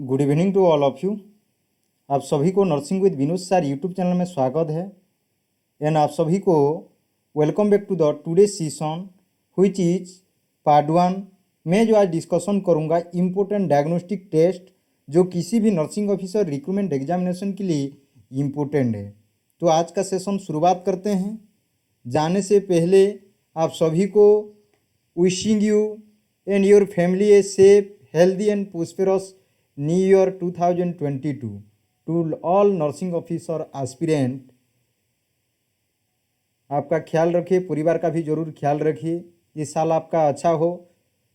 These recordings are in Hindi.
Good evening to all of you. आप सभी को nursing with Vinod sir YouTube channel में स्वागत है एंड आप सभी को welcome back to the today session which is part 1। मैं जो आज डिस्कशन करूंगा इम्पोर्टेंट डायग्नोस्टिक टेस्ट जो किसी भी नर्सिंग ऑफिसर रिक्रूटमेंट एग्जामिनेशन के लिए इम्पोर्टेंट है। तो आज का सेशन शुरुआत करते हैं। जाने से पहले आप सभी को wishing you and your family a safe healthy and prosperous new year 2022 to all nursing officer aspirant. आपका ख्याल रखिए, परिवार का भी जरूर ख्याल रखिए। ये साल आपका अच्छा हो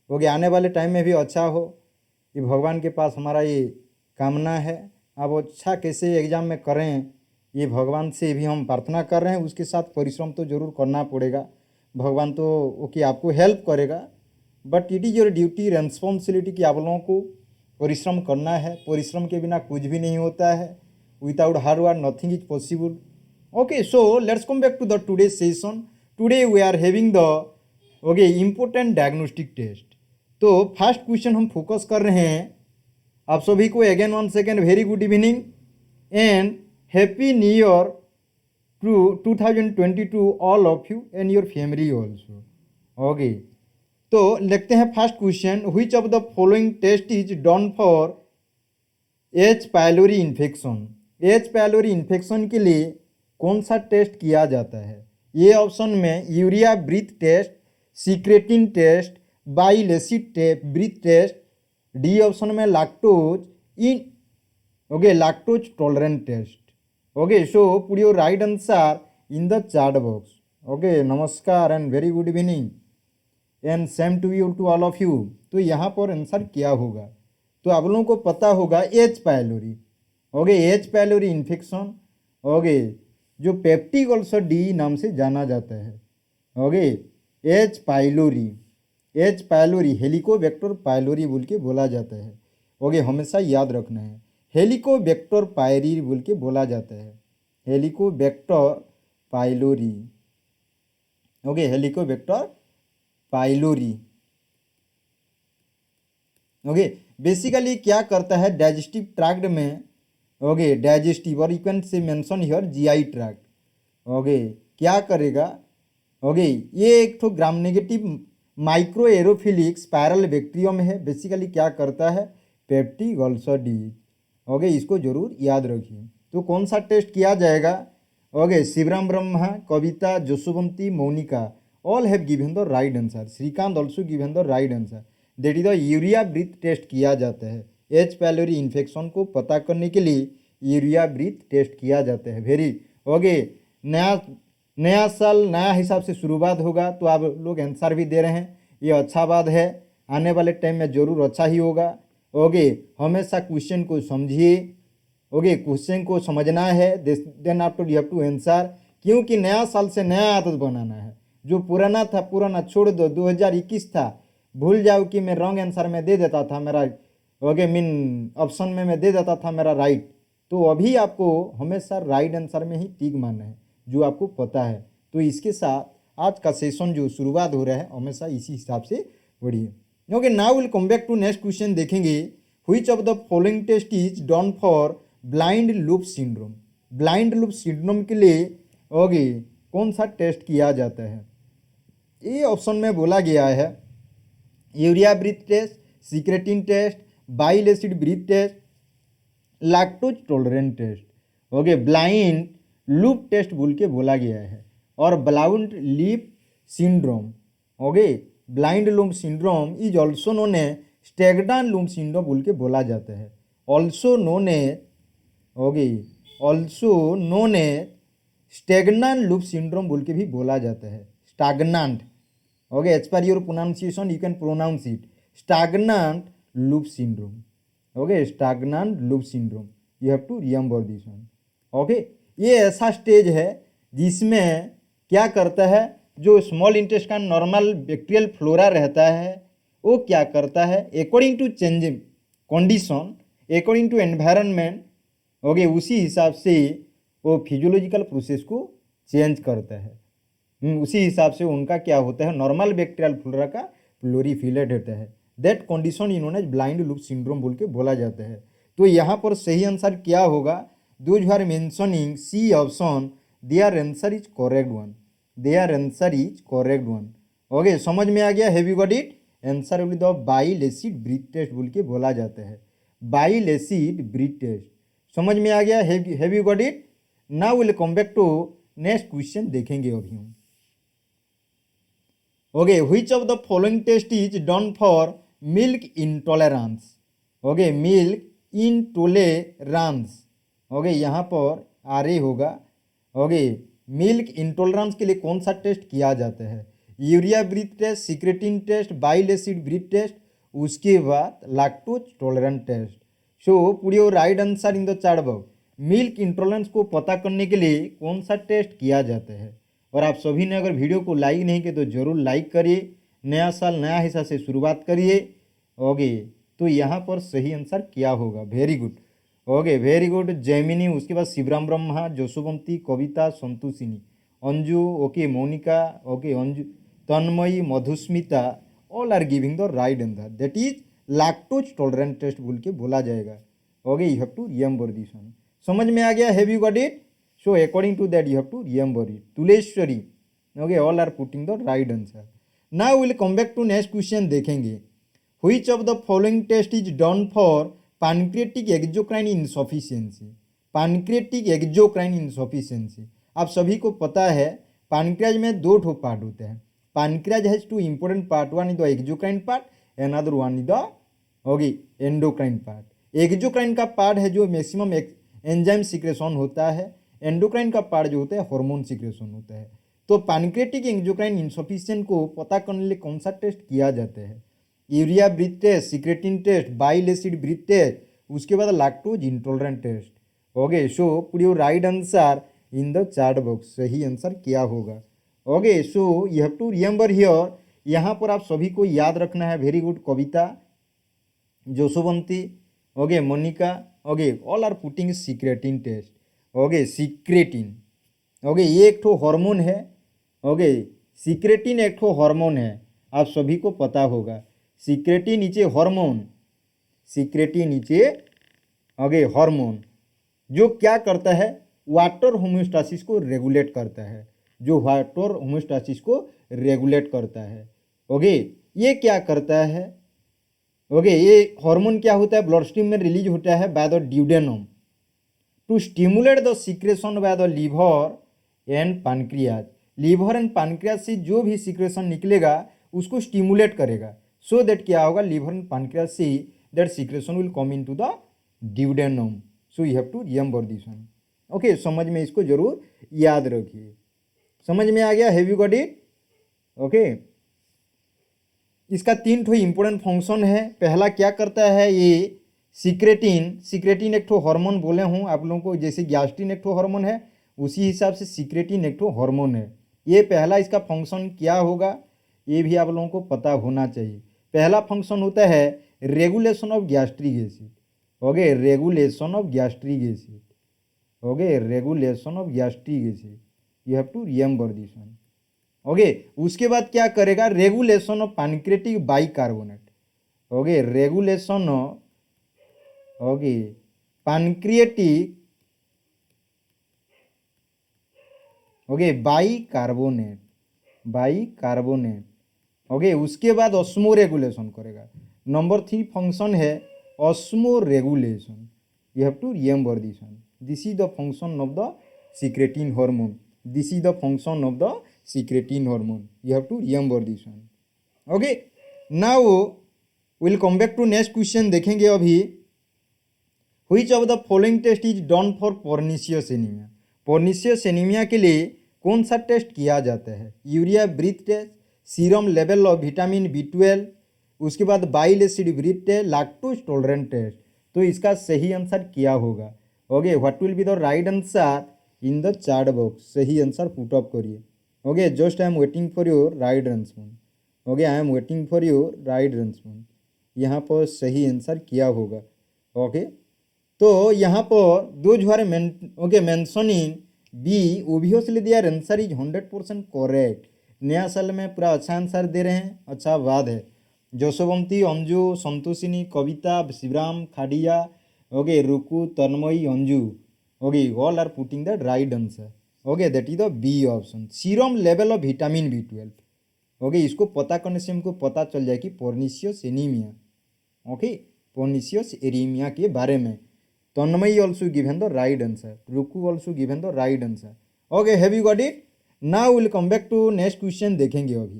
गए, आने वाले टाइम में भी अच्छा हो, ये भगवान के पास हमारा ये कामना है। आप अच्छा कैसे एग्ज़ाम में करें ये भगवान से भी हम प्रार्थना कर रहे हैं। उसके साथ परिश्रम तो ज़रूर करना पड़ेगा। भगवान तो ओके आपको हेल्प करेगा, but it is your duty responsibility कि आप लोगों को परिश्रम करना है। परिश्रम के बिना कुछ भी नहीं होता है। Without hard work nothing is possible. Okay, so let's come back to the today session. Today we are having the important diagnostic test. तो फर्स्ट क्वेश्चन हम फोकस कर रहे हैं। आप सभी को again one second very good evening and happy new year to 2022 all of you and your family also. Okay, तो लिखते हैं first question, which of the following test is done for H pylori infection. H pylori infection के लिए कौन सा टेस्ट किया जाता है? ए ऑप्शन में urea breath test, secretin test, bile acid breath test. D option में lactose tolerant test. Okay, so put your right answer in the chat box. Okay, नमस्कार and very good evening and same to you to all of you. तो यहाँ पर आंसर क्या होगा? तो आप लोगों को पता होगा H pylori. Okay, H pylori infection जो पेप्टिक अल्सर डी नाम से जाना जाता है। Okay, H pylori Helicobacter pylori बोल के बोला जाता है। ओके, हमेशा याद रखना है, हेलिकोबैक्टर पायरी बोल के बोला जाता है। Helicobacter pylori. Okay, Helicobacter pylori. Okay, basically क्या करता है डाइजेस्टिव ट्रैक्ट में। ओके, डाइजेस्टिव और यू कैन से mention here GI tract. Okay, क्या करेगा? ओके, ये एक तो gram negative micro aerophilic spiral bacterium है। बेसिकली क्या करता है पेप्टिक अल्सर डिजीज। ओके, इसको जरूर याद रखिए। तो कौन सा टेस्ट किया जाएगा? Okay, Shivram Brahma, Kavita, Jaswanti, Mounika all have given the right answer. Shrikant also given the right answer. That is the urea breath test किया जाता है। एच पायलोरी इन्फेक्शन को पता करने के लिए यूरिया ब्रीथ टेस्ट किया जाता है। वेरी ओके, नया साल नया हिसाब से शुरुआत होगा, तो आप लोग आंसर भी दे रहे हैं, ये अच्छा बात है। आने वाले टाइम में जरूर अच्छा ही होगा। ओके, हमेशा क्वेश्चन को समझिए। ओके, क्वेश्चन को समझना है, then after you have to answer, क्योंकि नया साल से नया आदत बनाना है। जो पुराना था पुराना छोड़ दो। 2021 था, भूल जाओ कि मैं रॉन्ग आंसर में दे देता था मेरा। ओके, मीन ऑप्शन में मैं दे देता था मेरा राइट। तो अभी आपको हमेशा राइट आंसर में ही टिक मारना है जो आपको पता है। तो इसके साथ आज का सेशन जो शुरुआत हो रहा है हमेशा इसी हिसाब से बढ़िए। Okay, now will come back to next question. देखेंगे which of the following test is done for blind loop syndrome. Blind loop syndrome के लिए ओके कौन सा टेस्ट किया जाता है? ये ऑप्शन में बोला गया है urea breath test, secretin test, bile acid breath test, lactose tolerant test. Okay, blind loop test बोल के बोला गया है। और blind loop syndrome, okay, blind loop syndrome is also known a stagnant loop syndrome बोल के बोला जाता है। Also known a stagnant loop syndrome बोल के भी बोला जाता है। Stagnant. Okay, as per your pronunciation you can pronounce it stagnant loop syndrome. Okay, stagnant loop syndrome, you have to remember this one. Okay, ये ऐसा स्टेज है जिसमें क्या करता है, जो small intestine normal bacterial flora रहता है वो क्या करता है, according to changing condition, according to environment, okay, उसी हिसाब से वो फिजियोलॉजिकल प्रोसेस को चेंज करता है। उसी हिसाब से उनका क्या होता है, नॉर्मल बैक्टीरियल फ्लोरा का प्लोरीफिलेट होता है। दैट कंडीशन इन्होंने ब्लाइंड लूप सिंड्रोम बोल के बोला जाता है। तो यहाँ पर सही आंसर क्या होगा? Those who are mentioning C option, their answer is correct one, their answer is correct one. Okay, समझ में आ गया? Have you got it? Answer will the bile acid breath test बोल के बोला जाता है, बाइल एसिड ब्रीथ टेस्ट। समझ में आ गया? Have you got it? Now will come back to next question देखेंगे अभी हम। Okay, which of the following test is done for milk intolerance? Okay, milk intolerance. Okay, यहाँ पर आर ए होगा। ओके, मिल्क इंटॉलरेंस के लिए कौन सा टेस्ट किया जाता है? Urea breath test, secretin test, bile acid breath test, उसके बाद lactose tolerant test. So put your right answer in the chat box. Milk intolerance को पता करने के लिए कौन सा टेस्ट किया जाता है? और आप सभी ने अगर वीडियो को लाइक नहीं किया तो ज़रूर लाइक करिए। नया साल नया हिस्सा से शुरुआत करिए। ओके, तो यहाँ पर सही आंसर क्या होगा? Very good. Okay, very good. Jaimini, उसके बाद Shivram Brahma, Jaswanti, Kavita, Santoshini, Anju, okay, Monika, okay, Anju, Tanmayi, Madhusmita, all are giving the right answer. That is lactose tolerant test बोल के बोला जाएगा। Okay, you have to remember this one. समझ में आ गया? Have you got it? So according to that you have to remember it. Tuleshwari, okay, all are putting the right answer. Now will come back to next question देखेंगे। Which of the following test is done for pancreatic exocrine insufficiency? Pancreatic exocrine insufficiency, आप सभी को पता है पैनक्रियाज में दो ठो पार्ट होते हैं। Pancreas has two important part, one is the exocrine part, another one is the okay endocrine part. Exocrine का पार्ट है जो मैक्सिमम एंजाइम सिक्रेशन होता है, एंडोक्राइन का पार्ट जो होता है हार्मोन सिक्रेशन होता है। तो पैनक्रियाटिक एक्सोक्राइन इनसफिशिएंट को पता करने के लिए कौन सा टेस्ट किया जाता है? Urea breath test, secretin test, bile acid breath test, उसके बाद lactose intolerant test. Okay, so put your right answer in the chat box. सही आंसर क्या होगा? Okay, so you have to remember here. यहाँ पर आप सभी को याद रखना है। Very good. Kavita, Joshwanti, okay, Monika, okay, all are putting secretin test. Okay, secretin, okay, ये एक ठो हार्मोन है। ओके, सिक्रेटिन एक ठो हार्मोन है, आप सभी को पता होगा। सिक्रेटिन नीचे हार्मोन, सिक्रेटिन नीचे ओके हार्मोन, जो क्या करता है? वाटर होम्योस्टासिस को रेगुलेट करता है, जो वाटर होम्योस्टासिस को रेगुलेट करता है। ओके, ये क्या करता है? ओके, ये हार्मोन क्या होता है? ब्लड स्ट्रीम में रिलीज होता है by the duodenum to stimulate the secretion by the liver and pancreas. Liver and pancreas से जो भी सिक्रेशन निकलेगा उसको स्टिमुलेट करेगा, सो दैट क्या होगा? लीवर एंड पैनक्रियाज से that secretion will come into the duodenum. So you have to remember this one. Okay, समझ में इसको जरूर याद रखिए। समझ में आ गया? Have you got it? Okay, इसका तीन ठो इंपॉर्टेंट फंक्शन है। पहला क्या करता है? ये सिक्रेटिन एक ठो हार्मोन बोले हूँ आप लोगों को, जैसे गैस्ट्रिन एक ठो हार्मोन है उसी हिसाब से सिक्रेटिन एक ठो हार्मोन है। ये पहला इसका फंक्शन क्या होगा ये भी आप लोगों को पता होना चाहिए। पहला फंक्शन होता है regulation of gastric acid. Okay, regulation of gastric acid. Okay, regulation of gastric acid, you have to remember this one. Okay, उसके बाद क्या करेगा? Regulation of pancreatic bicarbonate. Okay, regulation of okay pancreatic okay bicarbonate, bicarbonate. Okay, उसके बाद ऑस्मो रेगुलेशन करेगा। नंबर 3 फंक्शन है osmoregulation, you have to remember this one. This is the function of the secretin hormone, this is the function of the secretin hormone, you have to remember this one. Okay, now will come back to next question देखेंगे अभी। Which of the following test is done for pernicious anaemia? Pernicious anaemia के लिए कौन सा टेस्ट किया जाता है? Urea breath test, serum level of vitamin B12, उसके बाद bile acid breath test, lactose tolerant test. तो इसका सही आंसर क्या होगा? Okay, what will be the right answer in the chat box? सही आंसर पुट अप करिए। Okay, just I am waiting for your right answer. Okay, I am waiting for your right answer. यहाँ पर सही आंसर क्या होगा? ओके, तो यहाँ पर those who are okay mentioning B, obviously their answer is 100% correct. नया साल में पूरा अच्छा आंसर दे रहे हैं, अच्छा बात है। जसवंती, अंजू, संतोषिनी, कविता, Shivram, Khadia, Okay, Ruku, Tanmoy, Anju. Okay, all are putting the right answer. Okay, that is the B option. Serum level of vitamin B12. Okay, इसको पता करने से हमको पता चल जाए कि pernicious anaemia, okay, pernicious anaemia के बारे में. Tanmayi also given the right answer. Ruku also given the right answer. Okay, have you got it? Now will come back to next question देखेंगे अभी.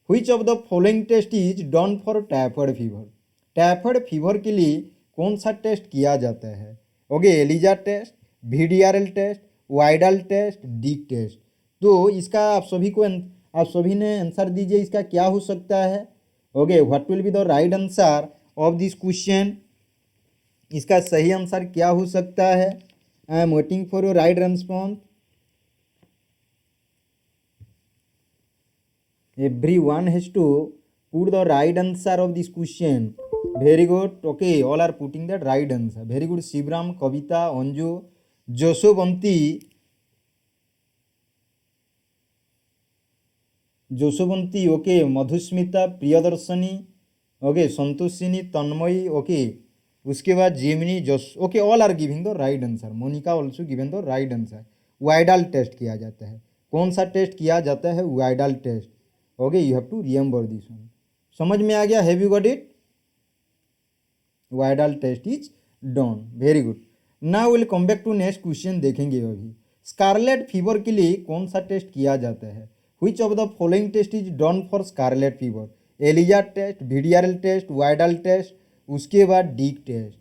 Which of the following test is done for typhoid fever? Typhoid fever के लिए कौन सा टेस्ट किया जाता है? Okay, ELISA test, VDRL test, Widal test, Dick test. तो इसका आप सभी ने आंसर दीजिए, इसका क्या हो सकता है? Okay, what will be the right answer of this question? इसका सही आंसर क्या हो सकता है? I am waiting for your right response. Everyone has to put the right answer of this question. Very good. Okay, all are putting the right answer. Very good. Shivram, Kavita, Anju, Josovanti, okay, Madhusmita, Priyadarshani, okay, Santoshini, Tanmoyi, okay. उसके बाद Gemini, Jose, okay, all are giving the right answer. Monika also given the right answer. Widal test किया जाता है. कौन सा टेस्ट किया जाता है? Widal test. Okay, you have to remember this one. समझ में आ गया? Have you got it? Widal test is done. Very good. Now will come back to next question देखेंगे अभी. स्कारलेट फीवर के लिए कौन सा टेस्ट किया जाता है? Which of the following test is done for scarlet fever? ELISA test, VDRL test, Widal test, उसके बाद Dick test.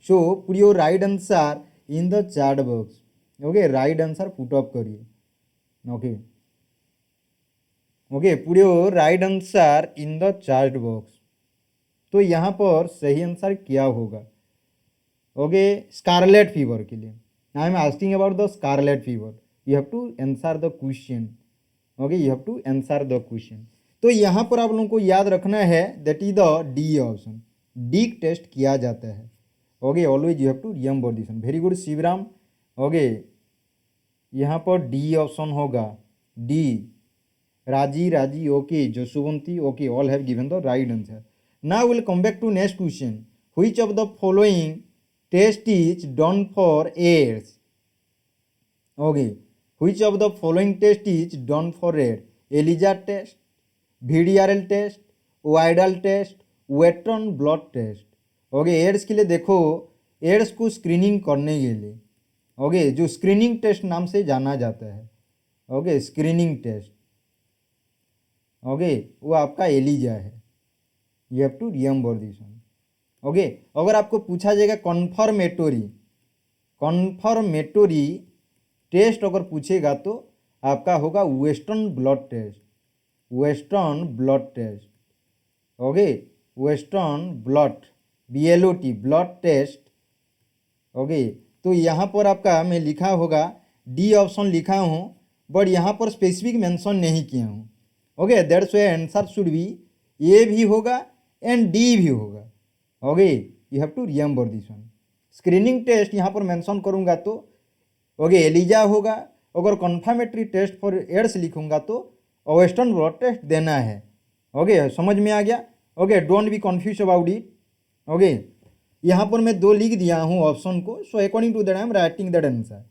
So put your right answer in the chat box. Okay, right answer put up करिए. Okay, okay, put your right answer in the chat box. तो यहाँ पर सही आंसर क्या होगा? ओके, स्कारलेट फीवर के लिए I am asking about the scarlet fever. You have to answer the question. Okay, you have to answer the question. तो यहाँ पर आप लोगों को याद रखना है that is the D option. Dick test किया जाता है. Okay, always you have to remember this one. Very good Shivram. Okay, यहाँ पर डी ऑप्शन होगा. D. Raji, okay, Jaswanti, okay, all have given the right answer. Now will come back to next question. Which of the following test is done for AIDS? Okay, which of the following test is done for AIDS? ELISA test, VDRL test, Widal test, western blood test. Okay, AIDS के लिए देखो, एड्स को स्क्रीनिंग करने के लिए, ओके, जो स्क्रीनिंग टेस्ट नाम से जाना जाता है, ओके, स्क्रीनिंग टेस्ट, ओके, वो आपका एलिजा है. You have to remember this one. Okay, अगर आपको पूछा जाएगा कन्फर्मेटोरी टेस्ट अगर पूछेगा तो आपका होगा western blood test. Western blood test. Okay, western blood, BLOT, blood test. Okay, तो यहाँ पर आपका मैं लिखा होगा डी ऑप्शन लिखा हूँ, बट यहाँ पर स्पेसिफिक मेंशन नहीं किया हूँ. Okay, that's why answer should be A भी होगा एंड डी भी होगा. Okay, you have to remember this one. Screening test यहाँ पर मेंशन करूँगा तो ओके एलिजा होगा. अगर कन्फर्मेटरी टेस्ट फॉर एड्स लिखूँगा तो वेस्टर्न ब्लड टेस्ट देना है. ओके, समझ में आ गया? Okay, don't be confuse about it. Okay, यहाँ पर मैं 2 लिख दिया हूँ ऑप्शन को. So according to that I am writing that answer.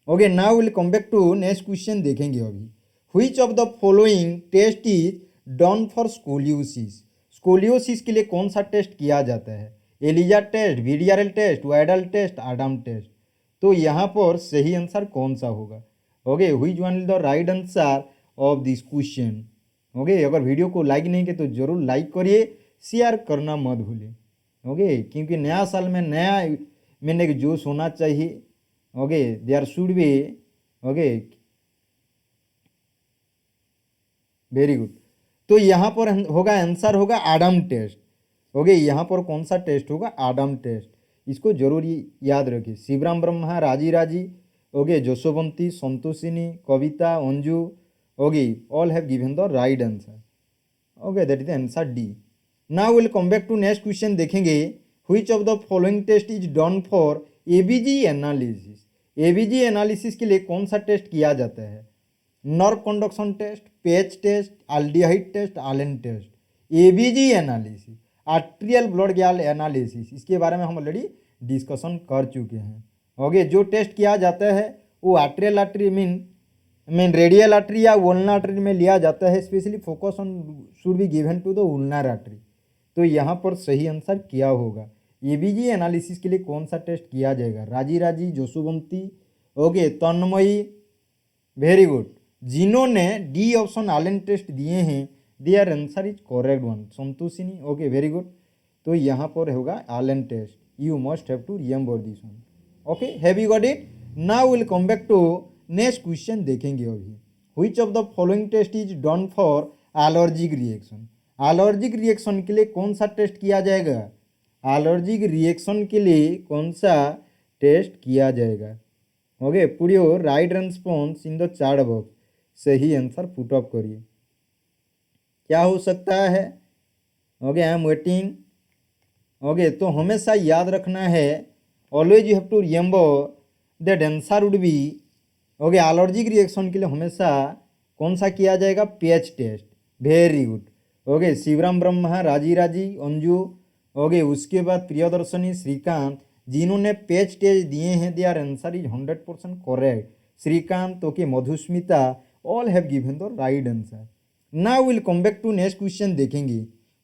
Okay, now will come back to next question देखेंगे अभी. Which of the following test is done for scoliosis? Scoliosis के लिए कौन सा टेस्ट किया जाता है? ELISA test, VDRL test, Widal test, Adam test. तो यहाँ पर सही आंसर कौन सा होगा? Okay, which one is the right answer of this question? Okay, अगर वीडियो को लाइक नहीं किए तो जरूर लाइक करिए, शेयर करना मत भूलिए. ओके, क्योंकि नया साल में नया मैंने जोश होना चाहिए. Okay, there should be. Okay, very good. तो यहाँ पर होगा आंसर होगा आडम टेस्ट. ओके, यहाँ पर कौन सा टेस्ट होगा? Adam test. इसको जरूर याद रखिए. Shivram Brahma, Raji, okay, Jaswanti, Santoshini, Kavita, Anju, okay, all have given the right answer. Okay, that is the answer D. Now will come back to next question देखेंगे. Which of the following test is done for ABG analysis? ABG analysis के लिए कौन सा टेस्ट किया जाता है? Nerve conduction test, patch test, aldehyde test, Allen test. ABG analysis, arterial blood gas analysis, इसके बारे में हम ऑलरेडी डिस्कशन कर चुके हैं। ओके, जो टेस्ट किया जाता है वो arterial artery mean radial artery या वुलनर आर्टरी में लिया जाता है। Specially focus on should be given to the ulnar artery. तो यहाँ पर सही आंसर क्या होगा? एबीजी एनालिसिस के लिए कौन सा टेस्ट किया जाएगा? Raji Raji, Joshuvanti, okay, Tanmayi, very good. जिन्होंने डी ऑप्शन आलेन टेस्ट दिए हैं there answer is correct one. Santoshini, okay, very good. तो यहाँ पर होगा Allen test. You must have to remember this one. Okay, have you got it? Now will come back to next question देखेंगे अभी। Which of the following test is done for allergic reaction? Allergic reaction के लिए कौन सा टेस्ट किया जाएगा? एलर्जिक रिएक्शन के लिए कौन सा टेस्ट किया जाएगा? Okay, put your right response in the chat box. सही आंसर पुट अप करिए। क्या हो सकता है? Okay, I am waiting. Okay, तो हमेशा याद रखना है, always you have to remember that answer would be, okay, allergic reaction के लिए हमेशा कौन सा किया जाएगा? PH test. Very good. Okay, Shivram Brahma, Raji Raji, Anju, okay, उसके बाद प्रियदर्शनी, श्रीकांत, जिन्होंने पेज टेस्ट दिए हैं there answer is 100% correct. Shrikant, okay, Madhusmita, all have given the right answer. Now will come back to next question देखेंगे।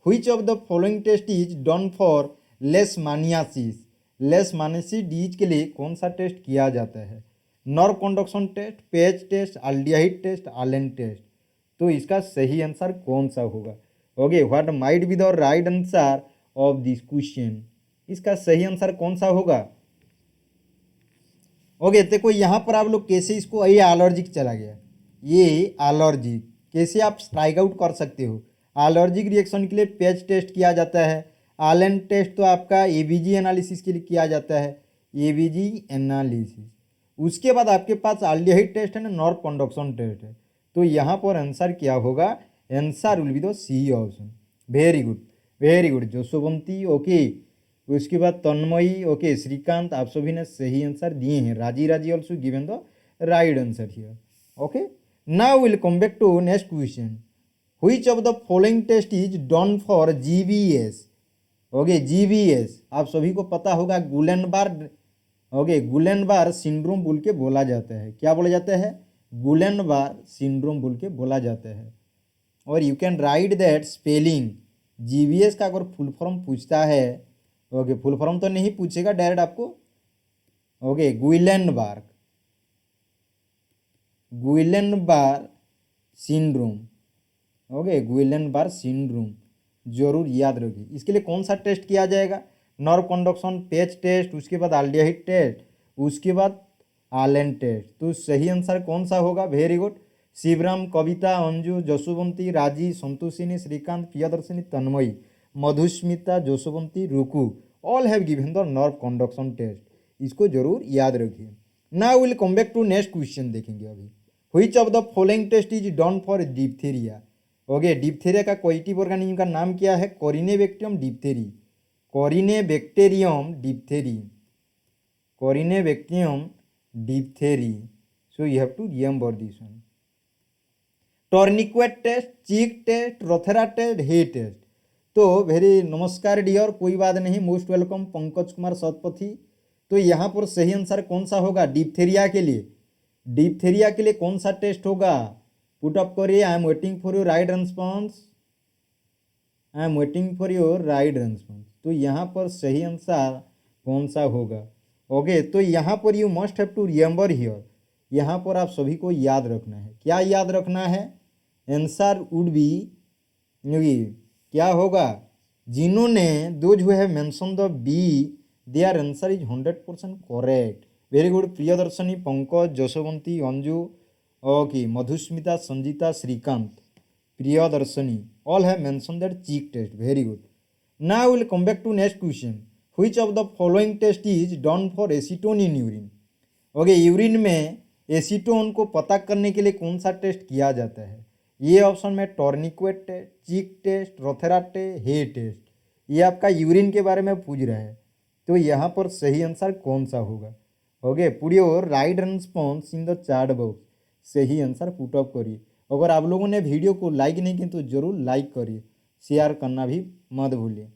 Which of the following test is done for leishmaniasis? Leishmaniasis disease के लिए कौन सा टेस्ट किया जाता है? Nerve conduction test, patch test, aldehyde test, Allen test. तो इसका सही आंसर कौन सा होगा? Okay, what might be the right answer of this question? इसका सही आंसर कौन सा होगा? ओके, देखो यहाँ पर आप लोग कैसे इसको, ये एलर्जिक चला गया, ये एलर्जिक कैसे आप स्ट्राइक आउट कर सकते हो? एलर्जिक रिएक्शन के लिए पेज टेस्ट किया जाता है। आलेन टेस्ट तो आपका एबीजी एनालिसिस के लिए किया जाता है, एबीजी एनालिसिस। उसके बाद आपके पास अल्डिहाइड टेस्ट है ना, नॉर्व कंडक्शन टेस्ट है। तो यहाँ पर आंसर क्या होगा? Answer will be the C option. Very good, very good. Joshuvanti, okay, उसके बाद तन्मयी, ओके, श्रीकांत, आप सभी ने सही आंसर दिए हैं। Raji Raji also given the right answer here. Okay, now will come back to next question. Which of the following test is done for GVS? Okay, GVS आप सभी को पता होगा, गुलेनबार्ग, ओके, गुलेनबार्ग सिंड्रोम बोल के बोला जाता है। क्या बोला जाता है? गुलेनबार्ग सिंड्रोम बोल के बोला जाता है। और you can write that spelling. GVS का अगर फुल फॉर्म पूछता है, ओके, फुल फॉर्म तो नहीं पूछेगा डायरेक्ट आपको, ओके, गुलेनबार्ग, गुलेनबार्ग सिंड्रोम, ओके, गुलेनबार्ग सिंड्रोम जरूर याद रखिए। इसके लिए कौन सा टेस्ट किया जाएगा? नर्व कंडक्शन, पेज टेस्ट, उसके बाद अल्डिहाइड टेस्ट, उसके बाद आलेन टेस्ट। तो सही आंसर कौन सा होगा? Very good. Shivram, Kavita, Anju, Jaswanti, Raji, Santoshini, Shrikant, Priyadarshini, Tanmayi, Madhusmita, Joshuvanti, Ruku, all have given the nerve conduction test. इसको जरूर याद रखिए। Now will come back to next question देखेंगे अभी। Which of the following test is done for diphtheria? Okay, diphtheria का कोइटिव ऑर्गेनिज्म का नाम क्या है? Corynebacterium diphtheriae, corynebacterium diphtheriae, corynebacterium diphtheriae. So you have to remember this one. Tourniquet test, cheek test, Rothera test, hay test. तो वेरी नमस्कार डियर, कोई बात नहीं, मोस्ट वेलकम पंकज कुमार सतपथी। तो यहाँ पर सही आंसर कौन सा होगा? डिप्थेरिया के लिए, डिप्थेरिया के लिए कौन सा टेस्ट होगा? पुट अप करिए। I am waiting for your right response, I am waiting for your right response. तो यहाँ पर सही आंसर कौन सा होगा? ओके, तो यहाँ पर you must have to remember here, यहाँ पर आप सभी को याद रखना है। क्या याद रखना है? आंसर वुड बी, क्या होगा? जिन्होंने those who have mention the B their answer is 100% correct. Very good. Priyadarshini, Pankaj, Jaswanti, Anju, okay, Madhusmita, Sanjita, Shrikant, Priyadarshini, all have mention that cheek test. Very good. Now will come back to next question. Which of the following test is done for acetone in urine? Okay, urine में एसीटोन को पता करने के लिए कौन सा टेस्ट किया जाता है? ये ऑप्शन में tourniquet test, cheek test, Rothera test, hay test. ये आपका यूरिन के बारे में पूछ रहा है। तो यहाँ पर सही आंसर कौन सा होगा? Okay, put your right response in the chat box. सही आंसर पुट अप करिए। अगर आप लोगों ने वीडियो को लाइक नहीं किया तो जरूर लाइक करिए, शेयर करना भी मत भूलिए।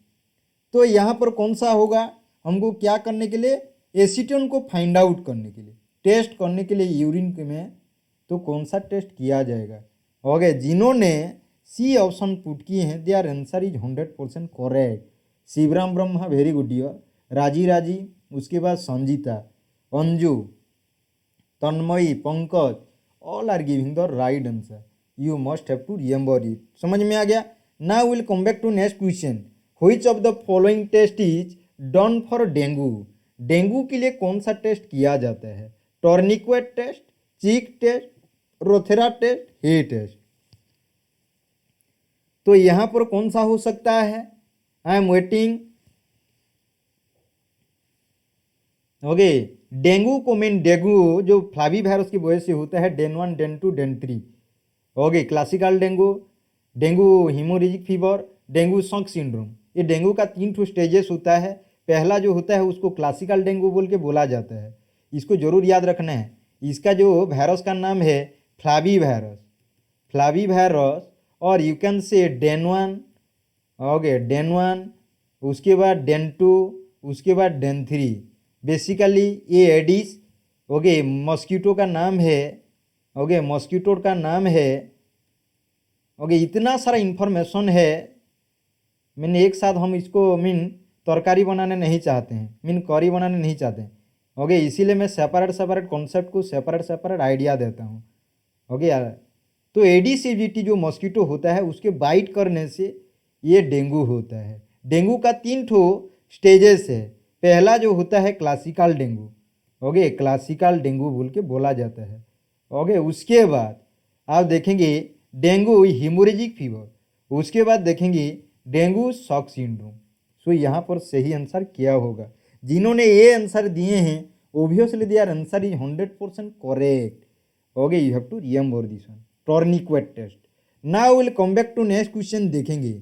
तो यहाँ पर कौन सा होगा? हमको क्या करने के लिए, एसीटोन को फाइंड आउट करने के लिए, टेस्ट करने के लिए यूरिन में, तो कौन सा टेस्ट किया जाएगा। ओके, जिन्होंने सी ऑप्शन पुट किए हैं there answer is 100% correct. Shivram Brahma very good dear, Raji, उसके बाद Sanjita, Anju, Tanmayi, Pankaj, all are giving the right answer. You must have to remember it. समझ में आ गया। Now will come back to next question, which of the following test is done for dengue. Dengue के लिए कौन सा टेस्ट किया जाता है, tourniquet test, cheek test, Rothera test, hay test. तो यहां पर कौन सा हो सकता है, I am waiting. Okay, dengue को मीन डेंगू जो फ्लावी वायरस की वजह से होता है, DEN 1, DEN 2, DEN 3। Okay, classical dengue, dengue haemorrhagic fever, dengue shock syndrome. ये डेंगू का 3 स्टेजेस होता है। पहला जो होता है उसको क्लासिकल डेंगू बोल के बोला जाता है, इसको जरूर याद रखना है। इसका जो वायरस का नाम है फ्लावी वायरस, फ्लावी वायरस, और you can say DEN 1, okay DEN 1, उसके बाद डेन 2, उसके बाद डेन 3। बेसिकली ये एडिस, ओके मॉस्किटो का नाम है, ओके मॉस्किटो का नाम है। ओके, इतना सारा इन्फॉर्मेशन है, मीन एक साथ हम इसको मीन तरकारी बनाने नहीं चाहते हैं, मीन करी बनाने नहीं चाहते हैं। ओके, इसीलिए मैं सेपरेट कॉन्सेप्ट को सेपरेट आइडिया देता हूँ। ओके यार, तो एडिस एजिटी जो मॉस्किटो होता है उसके बाइट करने से ये डेंगू होता है। डेंगू का 3 स्टेजेस है। पहला जो होता है classical dengue, okay classical dengue बोल के बोला जाता है। ओके, उसके बाद आप देखेंगे डेंगू हीमोरेजिक फीवर, उसके बाद देखेंगे डेंगू शॉक सिंड्रोम। सो यहाँ पर सही आंसर क्या होगा, जिन्होंने ये आंसर दिए हैं obviously their answer is 100% correct. Okay, you have to remember this one, tourniquet test. Now will come back to next question, देखेंगे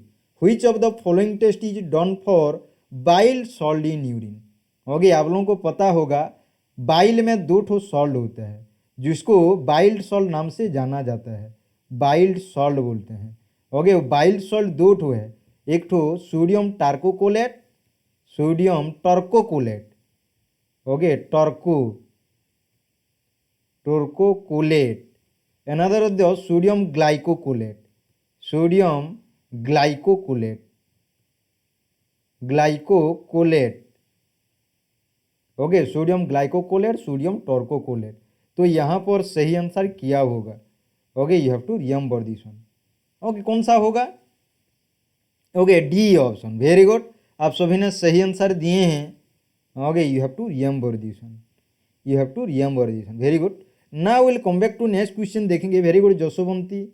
which of the following test is done for bile salt in urine. Okay, आप लोगों को पता होगा बाइल में 2 सॉल्ट होता है जिसको बाइल्ड सॉल्ट नाम से जाना जाता है, बाइल्ड सॉल्ट बोलते हैं। ओके, बाइल्ड सॉल्ट 2 है, एक sodium taurocholate, sodium taurocholate, okay taurocholate, another of the sodium glycocolate, sodium glycocolate, okay sodium glycocholate, sodium taurocholate. तो यहाँ पर सही आंसर क्या होगा। Okay, you have to remember this one. Okay, कौन सा होगा, okay D option, very good, आप सभी ने सही आंसर दिए हैं। Okay, you have to remember this one, you have to remember this one, very good. Now will come back to next question, देखेंगे very good Jaswanti,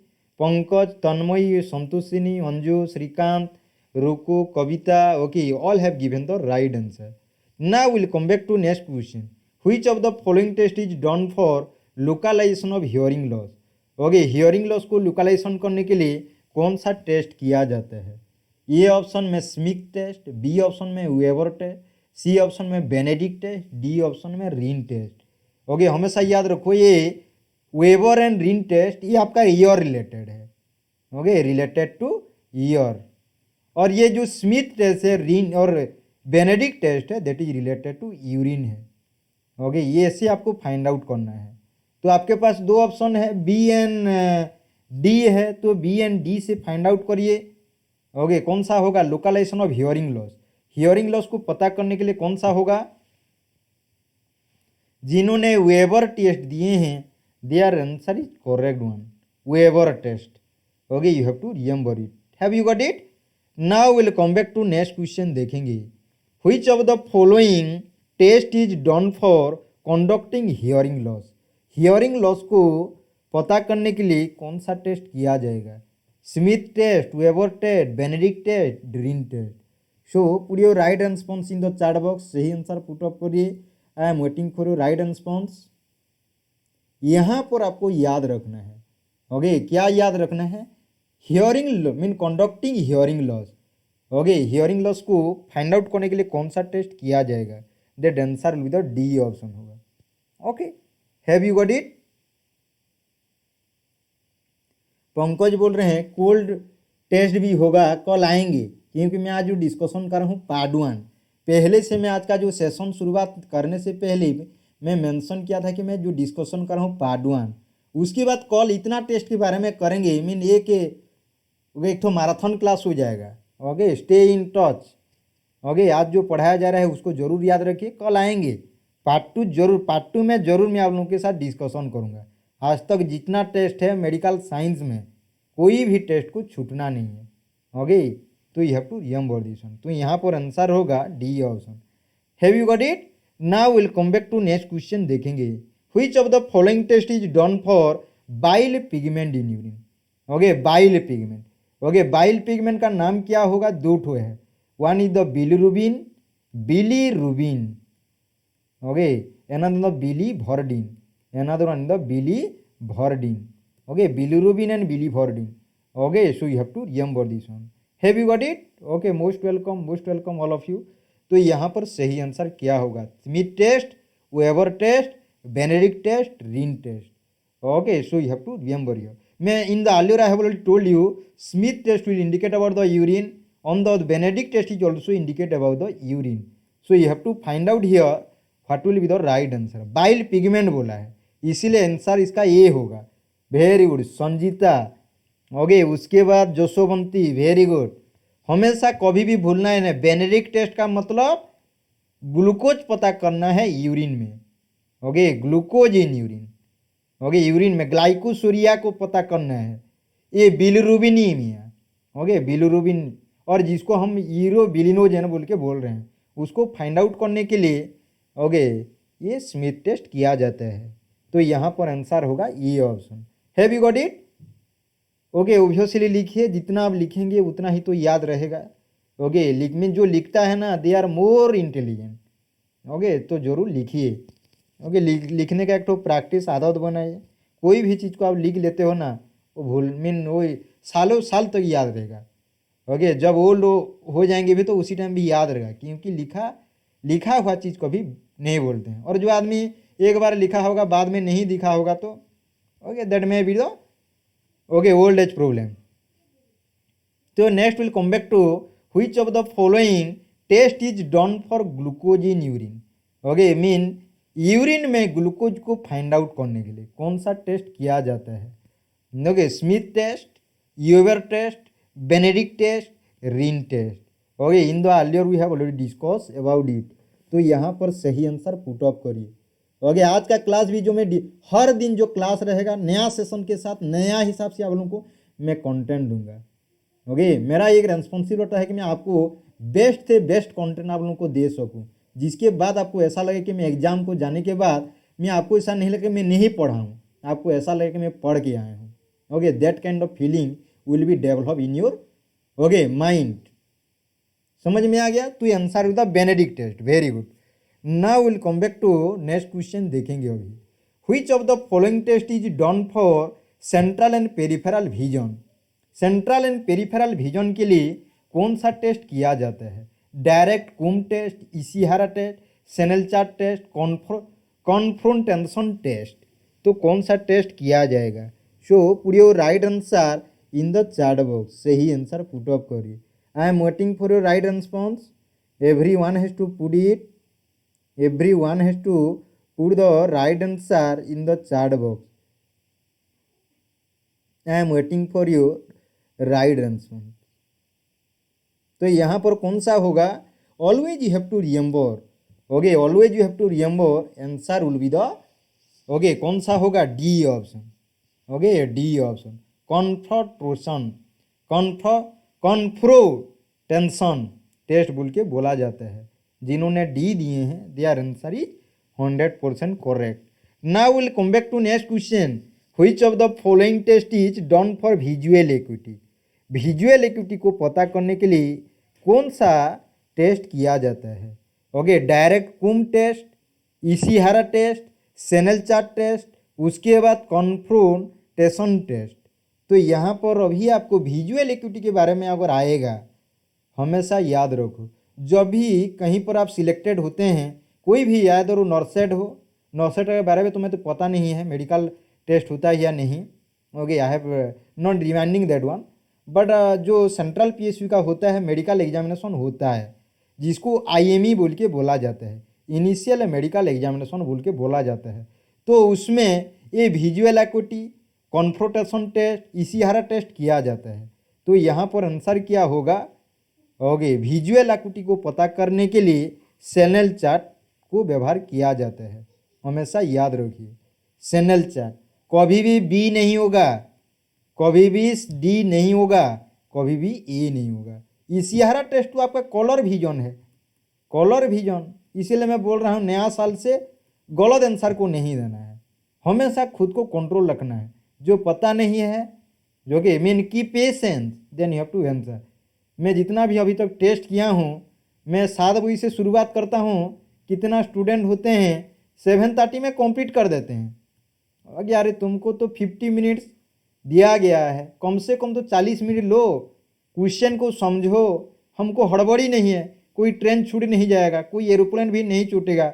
Pankaj, Tanmayi, Santoshini, Anju, Shrikant, Ruku, Kavita, okay all have given the right answer. Now will come back to next question, which of the following test is done for localization of hearing loss. Okay, hearing loss को लोकलाइजेशन करने के लिए कौन सा टेस्ट किया जाता है। ए ऑप्शन में स्मिथ टेस्ट, बी ऑप्शन में वेबर टेस्ट, सी ऑप्शन में बेनेडिक्ट टेस्ट, डी ऑप्शन में रिन टेस्ट। ओके, हमेशा याद रखो ये वेबर एंड रिन टेस्ट ये आपका ईयर रिलेटेड है। Okay, related to ear. और ये जो स्मिथ टेस्ट है, रिन और बेनेडिक्ट टेस्ट है, that is related to urine है। ओके, ये ऐसे आपको फाइंड आउट करना है। तो आपके पास 2 ऑप्शन है, बी एंड डी है, तो बी एंड डी से फाइंड आउट करिए। ओके, कौन सा होगा localisation of hearing loss. Hearing loss को पता करने के लिए कौन सा होगा, जिन्होंने वेबर टेस्ट दिए हैं there answer is correct one, Weber test. Okay, you have to remember it, have you got it. Now will come back to next question, देखेंगे which of the following test is done for conducting hearing loss. Hearing loss को पता करने के लिए कौन सा टेस्ट किया जाएगा, Smith test, Weber test, Benedict test, Rinne test. So put your right response in the chat box, सही आंसर पुट अप करिए। I am waiting for your right response. यहाँ पर आपको याद रखना है, ओके क्या याद रखना है, hearing mean conducting hearing loss. Okay, hearing loss को फाइंड आउट करने के लिए कौन सा टेस्ट किया जाएगा, that answer will be the D option होगा। Okay, have you got it. Pankaj बोल रहे हैं कोल्ड टेस्ट भी होगा, कल आएंगे, क्योंकि मैं आज जो डिस्कशन कर रहा हूँ पार्ट 1, पहले से मैं आज का जो सेशन शुरुआत करने से पहले मैं मेंशन किया था कि मैं जो डिस्कशन कर रहा हूँ पार्ट 1, उसके बाद कल इतना टेस्ट के बारे में करेंगे, मीन एक तो मैराथन क्लास हो जाएगा। Okay, stay in touch. Okay, आज जो पढ़ाया जा रहा है उसको जरूर याद रखिए, कल आएंगे पार्ट 2 जरूर। पार्ट 2 में जरूर मैं आप लोगों के साथ डिस्कशन करूँगा। आज तक जितना टेस्ट है मेडिकल साइंस में कोई भी टेस्ट को छूटना नहीं है। ओके, तो you have to remember this one. तो यहाँ पर आंसर होगा D option. Have you got it? Now will come back to next question देखेंगे। Which of the following test is done for bile pigment in urine? Okay, bile pigment. Okay, bile pigment का नाम क्या होगा? दो ठो है। One is the bilirubin, bilirubin. Okay, another the biliverdin, another one the biliverdin. Okay, bilirubin and biliverdin. Okay, so you have to remember this one. Have you got it? Okay, most welcome all of you. तो यहाँ पर सही आंसर क्या होगा? Smith test, Weber test, Benedict test, Rinne test. Okay, so you have to remember here. मैं in the earlier I have already told you Smith test will indicate about the urine. On the Benedict test is also indicate about the urine. So you have to find out here what will be the right answer. Bile pigment बोला है, इसीलिए आंसर इसका ए होगा। Very good Sanjita. ओके, उसके बाद जोशोवंती, वेरी गुड। हमेशा कभी भी भूलना है ना, बेनेडिक्ट टेस्ट का मतलब ग्लूकोज पता करना है यूरिन में। Okay, glucose in urine. Okay, urine में ग्लाइकोसूरिया को पता करना है, ये बिलिरुबिनीमिया। ओके, बिलिरुबिन, और जिसको हम यूरोबिलिनोजेन बोल के बोल रहे हैं, उसको फाइंड आउट करने के लिए ओके ये स्मिथ टेस्ट किया जाता है। तो यहाँ पर आंसर होगा ये option. Have you got it? Okay, obviously लिखिए, जितना आप लिखेंगे उतना ही तो याद रहेगा। ओके, लिख में जो लिखता है ना, they are more intelligent. Okay, तो जरूर लिखिए। ओके, लिखने का एक तो प्रैक्टिस आदत बनाइए। कोई भी चीज़ को आप लिख लेते हो ना, वो वो सालों साल तक याद रहेगा। ओके, जब ओल्ड हो जाएंगे भी तो उसी टाइम भी याद रहेगा, क्योंकि लिखा हुआ चीज़ को भी नहीं बोलते हैं। और जो आदमी एक बार लिखा होगा बाद में नहीं दिखा होगा तो okay that may be the okay old age problem. तो next will come back to which of the following test is done for glucose in urine? Okay, mean urine में ग्लूकोज को फाइंड आउट करने के लिए कौन सा टेस्ट किया जाता है? Okay, Smith test, Weber test, Benedict test, Rinne test. Okay, in the earlier we have already discuss about it. तो यहाँ पर सही आंसर पुट अप करिए। ओके, आज का क्लास भी जो मैं हर दिन जो क्लास रहेगा नया सेशन के साथ नया हिसाब से आप लोगों को मैं कंटेंट दूंगा। ओके, मेरा एक रेस्पॉन्सिबिलिटी है कि मैं आपको बेस्ट से बेस्ट कंटेंट आप लोगों को दे सकूँ, जिसके बाद आपको ऐसा लगे कि मैं एग्जाम को जाने के बाद मैं आपको ऐसा नहीं लगे मैं नहीं पढ़ा हूँ, आपको ऐसा लगे कि मैं पढ़ के आया हूँ। Okay, that kind of feeling will be develop in your okay mind. समझ में आ गया? तो आंसर होता Benedict test. Very good. Now will come back to next question देखेंगे अभी। Which of the following test is done for central and peripheral vision? Central and peripheral vision के लिए कौन सा टेस्ट किया जाता है? Direct Coombs test, Ishihara test, Snellen chart test, confrontation test. तो कौन सा टेस्ट किया जाएगा? So put your right answer in the chat box. सही आंसर पुट अप करिए। I am waiting for your right response. Everyone has to put it. Everyone has to put the right answer in the chat box. I am waiting for your right response. तो यहाँ पर कौन सा होगा? Always you have to remember. Okay, always you have to remember. Answer will be the okay. कौन सा होगा? D option. Okay, D option. Confrontation test बोल के बोला जाता है। जिन्होंने डी दिए हैं their answer is 100% correct. Now will come back to next question. Which of the following test is done for visual acuity? Visual acuity को पता करने के लिए कौन सा टेस्ट किया जाता है? Okay, direct Coombs test, Ishihara test, Snellen chart test, उसके बाद कॉन्फ्रोंटेशन टेस्ट। तो यहाँ पर अभी आपको विजुअल एक्यूटी के बारे में अगर आएगा, हमेशा याद रखो, जब भी कहीं पर आप सिलेक्टेड होते हैं, कोई भी याद हो, नॉर्सेट हो, नॉर्सेट के बारे में तुम्हें तो पता नहीं है मेडिकल टेस्ट होता है या नहीं। Okay, I have not reminding that one, but जो सेंट्रल पीएसयू का होता है मेडिकल एग्जामिनेशन होता है, जिसको IME बोल के बोला जाता है, इनिशियल मेडिकल एग्जामिनेशन बोल के बोला जाता है। तो उसमें ये visual activity, confrontation test, Ishihara test किया जाता है। तो यहाँ पर आंसर क्या होगा? ओके, विजुअल एक्टिविटी को पता करने के लिए सेनेल चार्ट को व्यवहार किया जाता है, हमेशा याद रखिए। सेनेल चार्ट कभी भी बी नहीं होगा, कभी भी डी नहीं होगा, कभी भी ए नहीं होगा। इशिहारा टेस्ट तो आपका कलर विजन है, कलर विजन। इसीलिए मैं बोल रहा हूँ नया साल से गलत आंसर को नहीं देना है, हमेशा खुद को कंट्रोल रखना है। जो पता नहीं है, जो कि मीन की patience, then you have to answer. मैं जितना भी अभी तक टेस्ट किया हूँ, मैं 7 बजे से शुरुआत करता हूँ। कितना स्टूडेंट होते हैं 7:30 में कंप्लीट कर देते हैं। अरे यार तुमको तो 50 मिनट्स दिया गया है, कम से कम तो 40 मिनट लो, क्वेश्चन को समझो। हमको हड़बड़ी नहीं है, कोई ट्रेन छूट नहीं जाएगा, कोई एरोप्लेन भी नहीं छूटेगा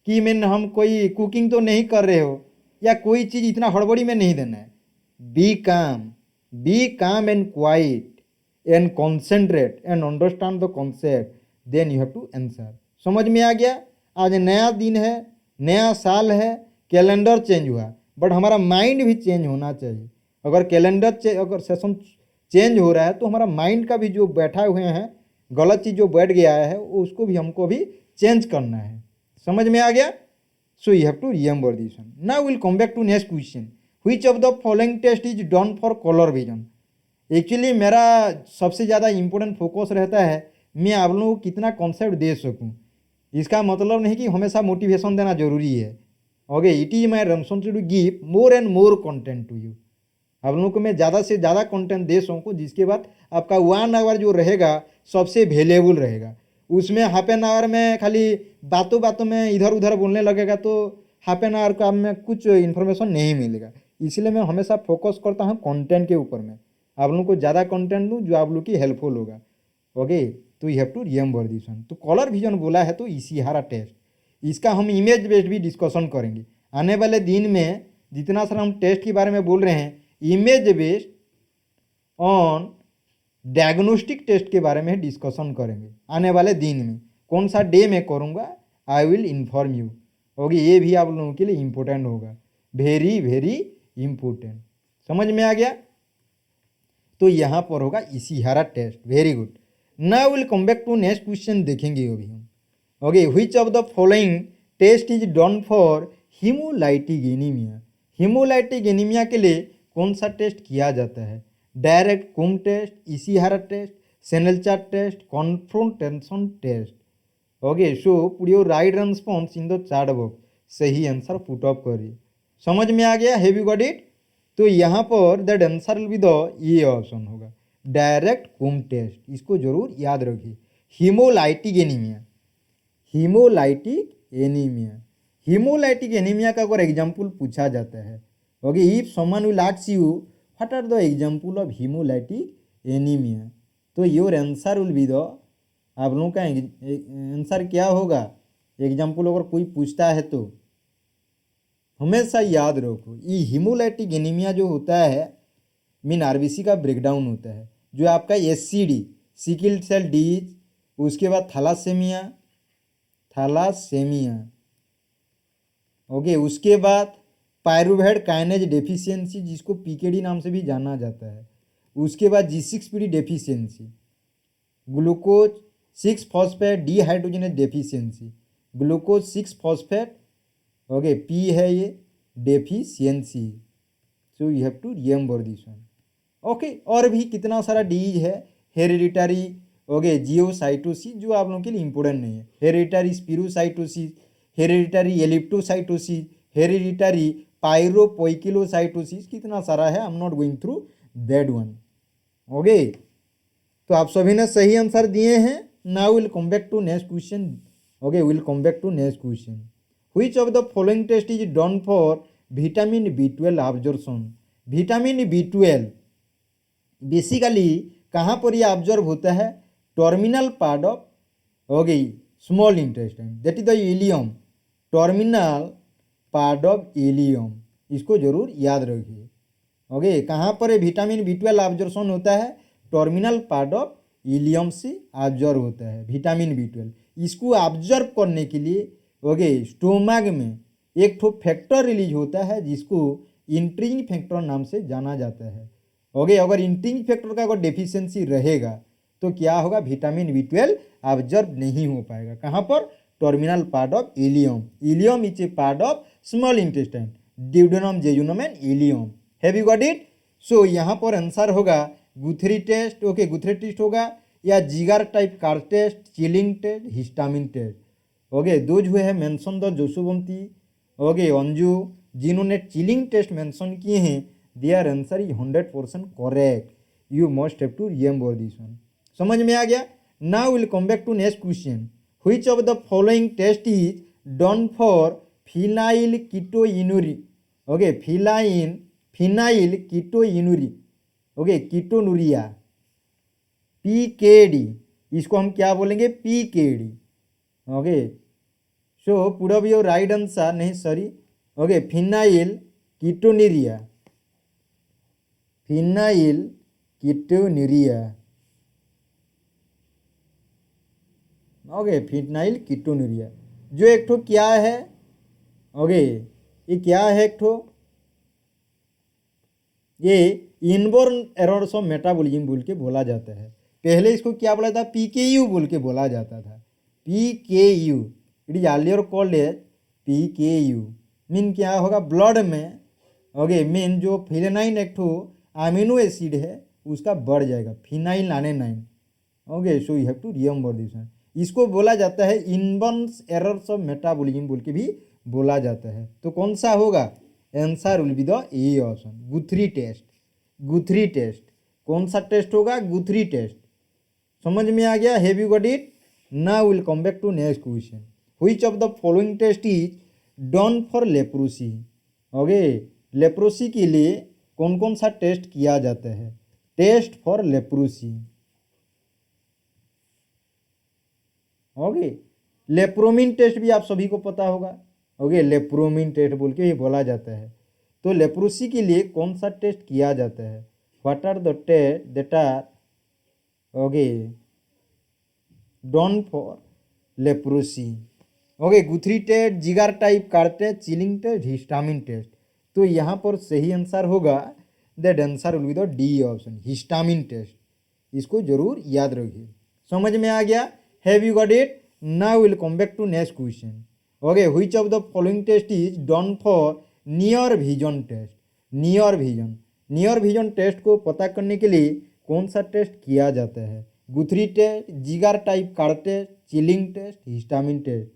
कि मीन हम कोई कुकिंग तो नहीं कर रहे हो या कोई चीज़ इतना हड़बड़ी में नहीं देना है। Be calm and quiet and concentrate and understand the concept, then you have to answer. समझ में आ गया? आज नया दिन है, नया साल है, कैलेंडर चेंज हुआ, बट हमारा माइंड भी चेंज होना चाहिए। अगर कैलेंडर अगर सेशन चेंज हो रहा है तो हमारा माइंड का भी जो बैठा हुए हैं गलत चीज़ जो बैठ गया है उसको भी हमको भी चेंज करना है। समझ में आ गया? So you have to remember this one. Now will come back to next question, which of the following test is done for colour vision. Actually मेरा सबसे ज़्यादा इंपॉर्टेंट फोकस रहता है मैं आप लोगों को कितना कॉन्सेप्ट दे सकूं। इसका मतलब नहीं कि हमेशा मोटिवेशन देना जरूरी है। Okay, it is my responsibility to give more and more content to you. आप लोगों को मैं ज़्यादा से ज़्यादा कंटेंट दे सकूँ, जिसके बाद आपका 1 आवर जो रहेगा सबसे वैल्यूएबल रहेगा। उसमें हाफ एन आवर में खाली बातों बातों में इधर उधर बोलने लगेगा तो हाफ एन आवर का में कुछ इन्फॉर्मेशन नहीं मिलेगा। इसलिए मैं हमेशा फोकस करता हूँ कंटेंट के ऊपर में, आप लोगों को ज़्यादा कंटेंट दूँ जो आप लोग की हेल्पफुल होगा। ओके, तो you have to remember this one. तो कलर विजन बोला है तो इशिहारा टेस्ट, इसका हम इमेज बेस्ड भी डिस्कशन करेंगे आने वाले दिन में। जितना सारा हम टेस्ट के बारे में बोल रहे हैं, image based on diagnostic test के बारे में डिस्कशन करेंगे आने वाले दिन में। कौन सा डे में करूँगा, I will inform you. Okay, ये भी आप लोगों के लिए इम्पोर्टेंट होगा, वेरी वेरी इम्पोर्टेंट। समझ में आ गया? तो यहाँ पर होगा Ishihara test. Very good. Now will come back to next question देखेंगे अभी हम। Okay, which of the following test is done for haemolytic anaemia. Haemolytic anaemia के लिए कौन सा टेस्ट किया जाता है? Direct Coombs test, Ishihara test, Snellen chart test, confrontation test. Okay, so put your right response in the chart box. सही आंसर पुट अप करिए। समझ में आ गया? Have you got it? तो यहाँ पर that answer will be the A option होगा, डायरेक्ट कुम टेस्ट। इसको जरूर याद रखिए। Haemolytic anaemia, haemolytic anaemia, haemolytic anaemia का अगर एग्जाम्पल पूछा जाता है, okay, if someone will ask you what are the example of haemolytic anaemia, तो your answer will be the, आप लोगों का आंसर क्या होगा? एग्जाम्पल अगर कोई पूछता है तो हमेशा याद रखो, ये हीमोलाइटिक एनीमिया जो होता है मीन आरबीसी का ब्रेकडाउन होता है। जो आपका SCD, सिकल सेल डिजीज, उसके बाद थैलासेमिया, ओके, उसके बाद पायरुवेट काइनेज डेफिशिएंसी जिसको PKD नाम से भी जाना जाता है, उसके बाद G6PD deficiency, glucose 6 phosphate dehydrogenase deficiency, glucose 6 phosphate, okay, P है ये deficiency. So you have to remember this one. Okay, और भी कितना सारा डिजीज है, हेरिडिटरी, ओके, जियोसाइटोसिस जो आप लोगों के लिए इंपॉर्टेंट नहीं है, hereditary spherocytosis, hereditary elliptocytosis, hereditary pyropoikilocytosis, कितना सारा है, I am not going through that one. Okay, तो आप सभी ने सही आंसर दिए हैं। Now will come back to next question. Okay, will come back to next question, which of the following test is done for vitamin B12 observation. Vitamin B12 basically कहाँ पर ये ऑब्जर्व होता है? Terminal part of, okay, small intestine, that is the ileum, terminal part of ileum. इसको जरूर याद रखिए। ओके, कहाँ पर विटामिन B12 ऑब्जर्वेशन होता है? टर्मिनल पार्ट ऑफ इलियम से ऑब्जर्व होता है विटामिन B12। इसको ऑब्जर्व करने के लिए ओके स्टोमक में एक ठो फैक्टर रिलीज होता है जिसको इंट्रिंसिक फैक्टर नाम से जाना जाता है। ओके अगर इंट्रिंसिक फैक्टर का अगर डेफिशिएंसी रहेगा तो क्या होगा, विटामिन B12 ऑब्जर्व नहीं हो पाएगा। कहाँ पर, terminal part of ileum. Ileum is a part of small intestine, duodenum, jejunum and ileum. Have you got it? So यहाँ पर आंसर होगा Guthrie test. Okay Guthrie test होगा या जिगर type car test, chilling test, histamine test. Okay those हुए हैं mention the Joshovanti okay Anju जिन्होंने चिलिंग टेस्ट मेंशन किए हैं, there answer is 100% correct. You must have to remember this one. समझ में आ गया? Now will come back to next question. Which of the following test is done for phenyl ketonuria? Okay phenyl ketonuria okay ketonuria, PKD, इसको हम क्या बोलेंगे, PKD। ओके सो पूरा योर राइट आंसर, नहीं sorry, okay phenyl ketonuria, phenyl ketonuria. Okay phenyl ketonuria जो एक ठो क्या है, ओके ये क्या है, एक ठो ये इनबोर्न एरर्स ऑफ मेटाबॉलिज्म बोल के बोला जाता है। पहले इसको क्या बोला था, PKU बोल के बोला जाता था, PKU। It is earlier called as PKU। Mean क्या होगा, ब्लड में ओके मीन जो फिनाइन एक ठो अमीनो एसिड है उसका बढ़ जाएगा, phenylalanine. Okay so you have to remember this one. इसको बोला जाता है इनबोर्न एरर्स ऑफ मेटाबॉलिज्म बोल के भी बोला जाता है। तो कौन सा होगा, answer will be the A option, Guthrie test. Guthrie test कौन सा टेस्ट होगा, गुथरी टेस्ट। समझ में आ गया? Have you got it? Now will come back to next question. Which of the following test is done for leprosy? Okay leprosy के लिए कौन कौन सा टेस्ट किया जाता है? Test for leprosy. Okay lepromin test भी आप सभी को पता होगा। ओके लेप्रोमिन टेस्ट बोल के ही बोला जाता है। तो लेप्रोसी के लिए कौन सा टेस्ट किया जाता है? What are the test that are okay done for leprosy? Okay Guthrie test, जिगर type car test, chilling test, histamine test. तो यहाँ पर सही आंसर होगा, that answer will be the D option, histamine test. इसको जरूर याद रखिए। समझ में आ गया? Have you got it? Now will come back to next question. Okay which of the following test is done for near vision test? Near vision, near vision test को पता करने के लिए कौन सा टेस्ट किया जाता है? गुथरी टेस्ट, जिगर type car test, chilling test, histamine test.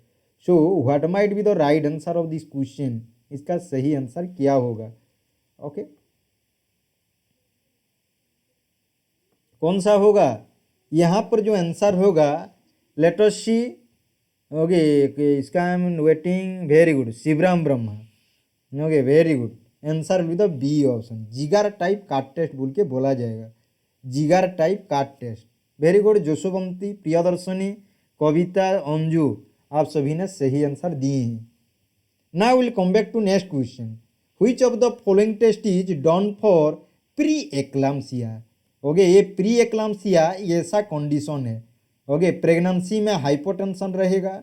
So what might be the right answer of this question? इसका सही आंसर क्या होगा? ओके कौन सा होगा? यहाँ पर जो आंसर होगा, लेट अस सी। ओके इसका I am waiting, very good, Shivram Brahma. Okay very good, answer will be the B option, jigger type cut test बोल के बोला जाएगा, jigger type cut test. Very good Joshovanti, Priyadarshini, Kavita, Anju, आप सभी ने सही आंसर दिए हैं। Now will come back to next question. Which of the following test is done for pre eclampsia? Okay ये प्री एक्लाम्सिया ऐसा कंडीशन है, ओके प्रेगनेंसी में हाइपोटेंशन रहेगा,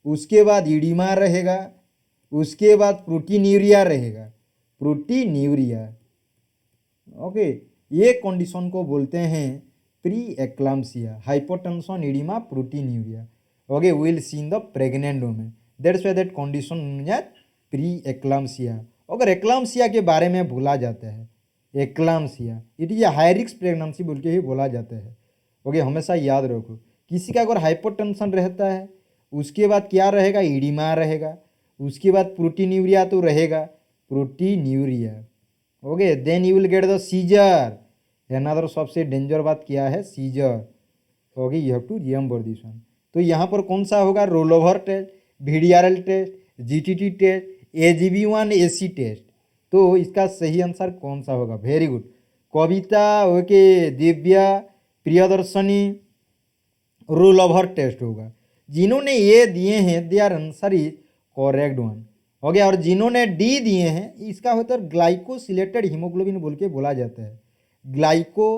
उसके बाद इडिमा रहेगा, उसके बाद प्रोटीन्यूरिया रहेगा, प्रोटीन्यूरिया। ओके ये कंडीशन को बोलते हैं pre eclampsia, hypotension, edema, proteinuria. Okay will see in the pregnant women, that's why that condition known as pre eclampsia. अगर एक्लाम्सिया के बारे में बोला जाता है, eclampsia it is high risk pregnancy बोल के ही बोला जाता है। ओके हमेशा याद रखो, किसी का अगर हाइपोटेंशन रहता है उसके बाद क्या रहेगा, इडिमा रहेगा, उसके बाद प्रोटीन्यूरिया तो रहेगा, proteinuria. Okay then you will get the seizure. Another सबसे डेंजर बात क्या है, seizure. Okay you have to remember this one. तो यहाँ पर कौन सा होगा, rollover test, VDRL test, GTT test, AGB1AC test. तो इसका सही आंसर कौन सा होगा? Very good Kavita, okay Divya, Priyadarshini, rollover test होगा। जिन्होंने ये दिए हैं there answer is correct one. हो गया। और जिन्होंने डी दिए हैं इसका होता है ग्लाइकोसिलेटेड हीमोग्लोबिन बोल के बोला जाता है, ग्लाइको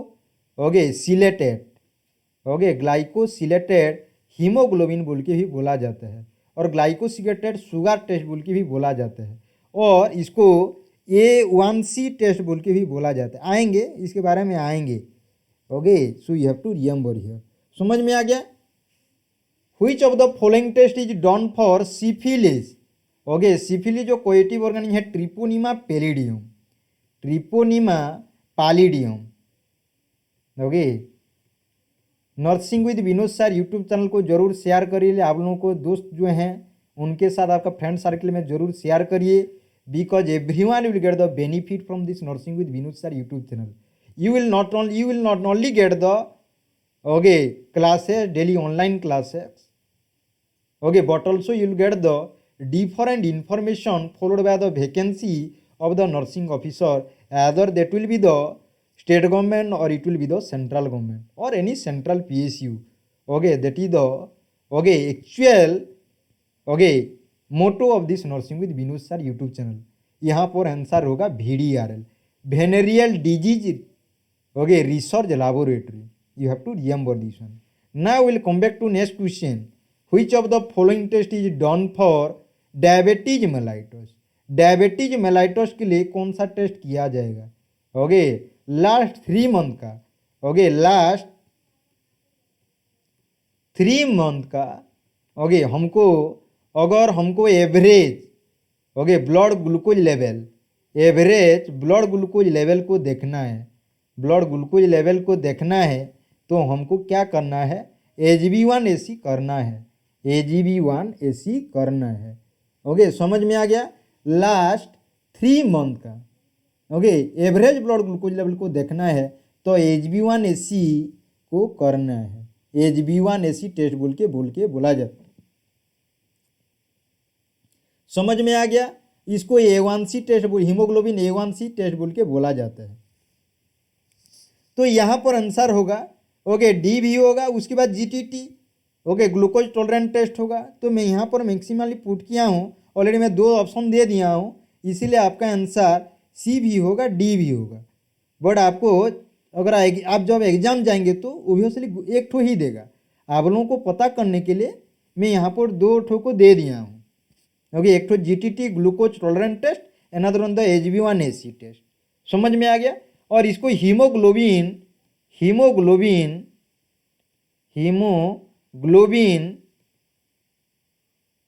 हो गए सिलेटेड, हो गए ग्लाइकोसिलेटेड हीमोग्लोबिन बोल के भी बोला जाता है, और ग्लाइकोसिलेटेड शुगर टेस्ट बोल के भी बोला जाता है, और इसको A1C टेस्ट बोल के भी बोला जाता है। आएंगे, इसके बारे में आएंगे। Okay, so you have to remember here. समझ में आ गया? Which of the following test is done for syphilis? Okay, syphilis जो कोएटिव ऑर्गेनिज्म है Treponema pallidum, Treponema pallidum. Okay, nursing with Vinod sir YouTube channel को जरूर शेयर करिए। आप लोगों को दोस्त जो हैं उनके साथ आपका फ्रेंड सर्कल में जरूर शेयर करिए, because everyone will get the benefit from this nursing with Vinod sir YouTube channel. you will not only get the classes, daily online classes, but also you will get the different information followed by the vacancy of the nursing officer, either that will be the state government or it will be the central government or any central PSU. That is the actual motto of this nursing with Vinod sir YouTube channel. यहाँ पर आंसर होगा VDRL, venereal disease research laboratory. You have to remember this one. Now we'll come back to next question. Which of the following test is done for diabetes mellitus? Diabetes mellitus के लिए कौन सा टेस्ट किया जाएगा? लास्ट 3 मंथ का, लास्ट 3 मंथ का, हमको अगर हमको average blood glucose level, average blood glucose level को देखना है, ब्लड ग्लूकोज लेवल को देखना है, तो हमको क्या करना है? HB1AC करना है, HB1AC करना है। समझ में आ गया? लास्ट 3 मंथ का एवरेज ब्लड ग्लूकोज लेवल को देखना है, तो HB1AC को करना है। HB1AC टेस्ट बोल के बोला जाता है। समझ में आ गया? इसको A1C test haemoglobin A1C test बोल के बोला जाता है। तो यहाँ पर आंसर होगा डी भी होगा, उसके बाद GTT ग्लूकोज टॉलरेंट टेस्ट होगा। तो मैं यहाँ पर मैक्सिमली पुट किया हूँ, ऑलरेडी मैं 2 ऑप्शन दे दिया हूँ, इसीलिए आपका आंसर C भी होगा, D भी होगा। बट आपको अगर आप जब एग्जाम जाएंगे तो ओब्वियसली एक ठो ही देगा। आप लोगों को पता करने के लिए मैं यहाँ पर 2 ठो को दे दिया हूँ। एक ठो GTT glucose tolerant test, another one the HB1AC test. समझ में आ गया? और इसको हीमोग्लोबिन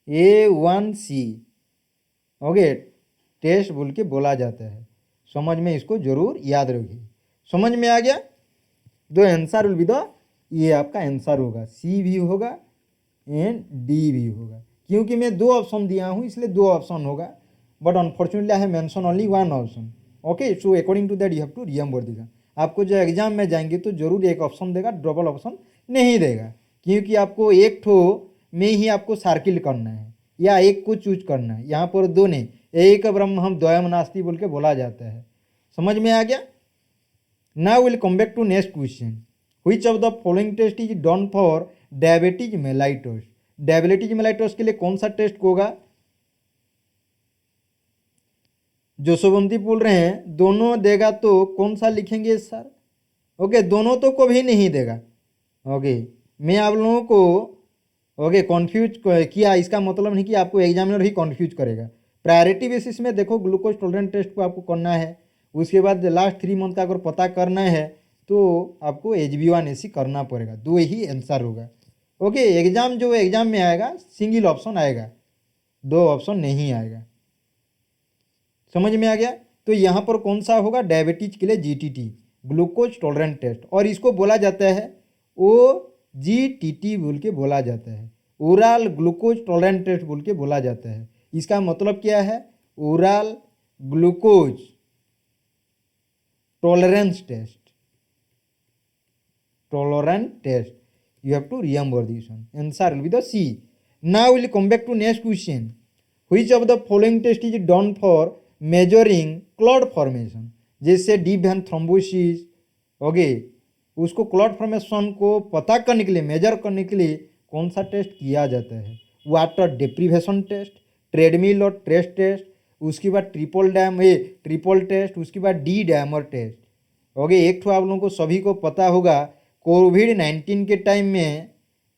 A1C टेस्ट बोल के बोला जाता है। समझ में इसको जरूर याद रखिए। समझ में आ गया? दो आंसर विल बी द, ये आपका आंसर होगा, C भी होगा एंड D भी होगा। क्योंकि मैं 2 ऑप्शन दिया हूँ इसलिए 2 ऑप्शन होगा, but unfortunately I have mention only 1 option. So according to that you have to remember this. आपको जो एग्जाम में जाएंगे तो जरूर एक ऑप्शन देगा, डबल ऑप्शन नहीं देगा, क्योंकि आपको एक ठो में ही आपको सर्किल करना है या एक को चूज करना है। यहाँ पर 2 नहीं, एक ब्रह्म हम द्वयम नास्ति बोल के बोला जाता है। समझ में आ गया? Now will come back to next question. Which of the following test is done for diabetes mellitus? Diabetes mellitus के लिए कौन सा टेस्ट होगा? जोशोवंती बोल रहे हैं दोनों देगा तो कौन सा लिखेंगे सर? दोनों तो को भी नहीं देगा। मैं आप लोगों को कन्फ्यूज किया, इसका मतलब नहीं कि आपको एग्जामिनर ही कन्फ्यूज करेगा। प्रायोरिटी बेसिस में देखो, ग्लूकोज टॉलरेंट टेस्ट को आपको करना है, उसके बाद लास्ट 3 मंथ का अगर पता करना है तो आपको HB1AC करना पड़ेगा। 2 ही आंसर होगा। एग्जाम में आएगा सिंगल ऑप्शन आएगा, 2 ऑप्शन नहीं आएगा। समझ में आ गया? तो यहाँ पर कौन सा होगा? डायबिटीज के लिए GTT ग्लूकोज टॉलरेंट टेस्ट, और इसको बोला जाता है OGTT बोल के बोला जाता है, ओरल ग्लूकोज टॉलरेंट टेस्ट बोल के बोला जाता है। इसका मतलब क्या है? Oral glucose tolerance test, you have to remember this one. Answer will be the C. Now we'll come back to next question. Which of the following test is done for measuring clot formation? जैसे डीप वेन थ्रोम्बोसिस, उसको क्लॉट फॉर्मेशन को पता करने के लिए, मेजर करने के लिए कौन सा टेस्ट किया जाता है? वाटर डेप्रीवेशन टेस्ट, ट्रेडमिल और ट्रेस टेस्ट, उसके बाद ट्रिपल टेस्ट, उसके बाद डी डायमर टेस्ट। एक तो आप लोगों को सभी को पता होगा, कोविड-19 के टाइम में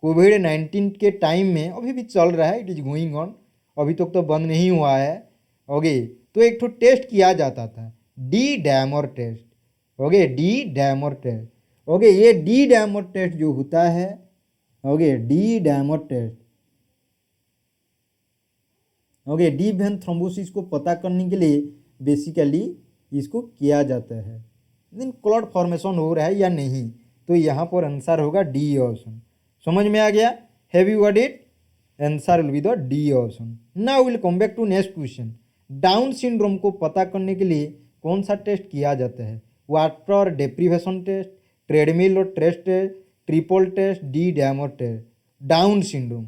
कोविड-19 के टाइम में अभी भी चल रहा है, इट इज़ गोइंग ऑन, अभी तक तो बंद नहीं हुआ है। ओके, तो एक तो टेस्ट किया जाता था, D dimer test. Okay, D dimer test. Okay, ये डी डैमर टेस्ट जो होता है, okay, D dimer test, okay, deep vein thrombosis को पता करने के लिए बेसिकली इसको किया जाता है। देन क्लॉट फॉर्मेशन हो रहा है या नहीं, तो यहाँ पर आंसर होगा डी ऑप्शन। समझ में आ गया? Have you got it? Answer will be the D option. Now will come back to next question. Down syndrome को पता करने के लिए कौन सा टेस्ट किया जाता है? वाटर डेप्रीवेशन टेस्ट, ट्रेडमिल और test test, triple test, D dimer test. Down syndrome,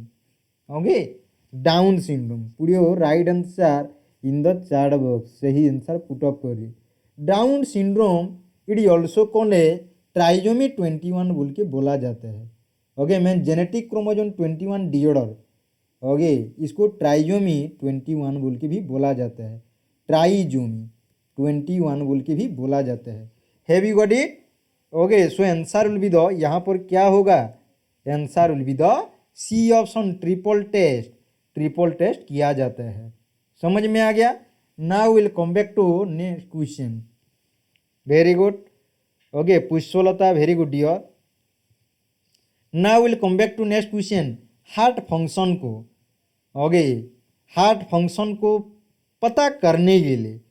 okay, Down syndrome, put your right answer in the chat box. सही आंसर पुट अप करिए। Down syndrome it is also called a trisomy 21 बोल के बोला जाता है। ओके, मैं जेनेटिक क्रोमोजोम 21 डिसऑर्डर, ओके, इसको ट्राइजोमी 21 बोल के भी बोला जाता है। ट्राइजोमी 21 बोल के भी बोला जाता है। Have you got it? Okay, so answer will be the, यहाँ पर क्या होगा? Answer will be the C option, triple test. Triple test किया जाता है। समझ में आ गया? Now will come back to next question. Very good. Okay, Pushpalata, very good dear. Now will come back to next question. Heart function को, ओके, हार्ट फंक्शन को पता करने के लिए,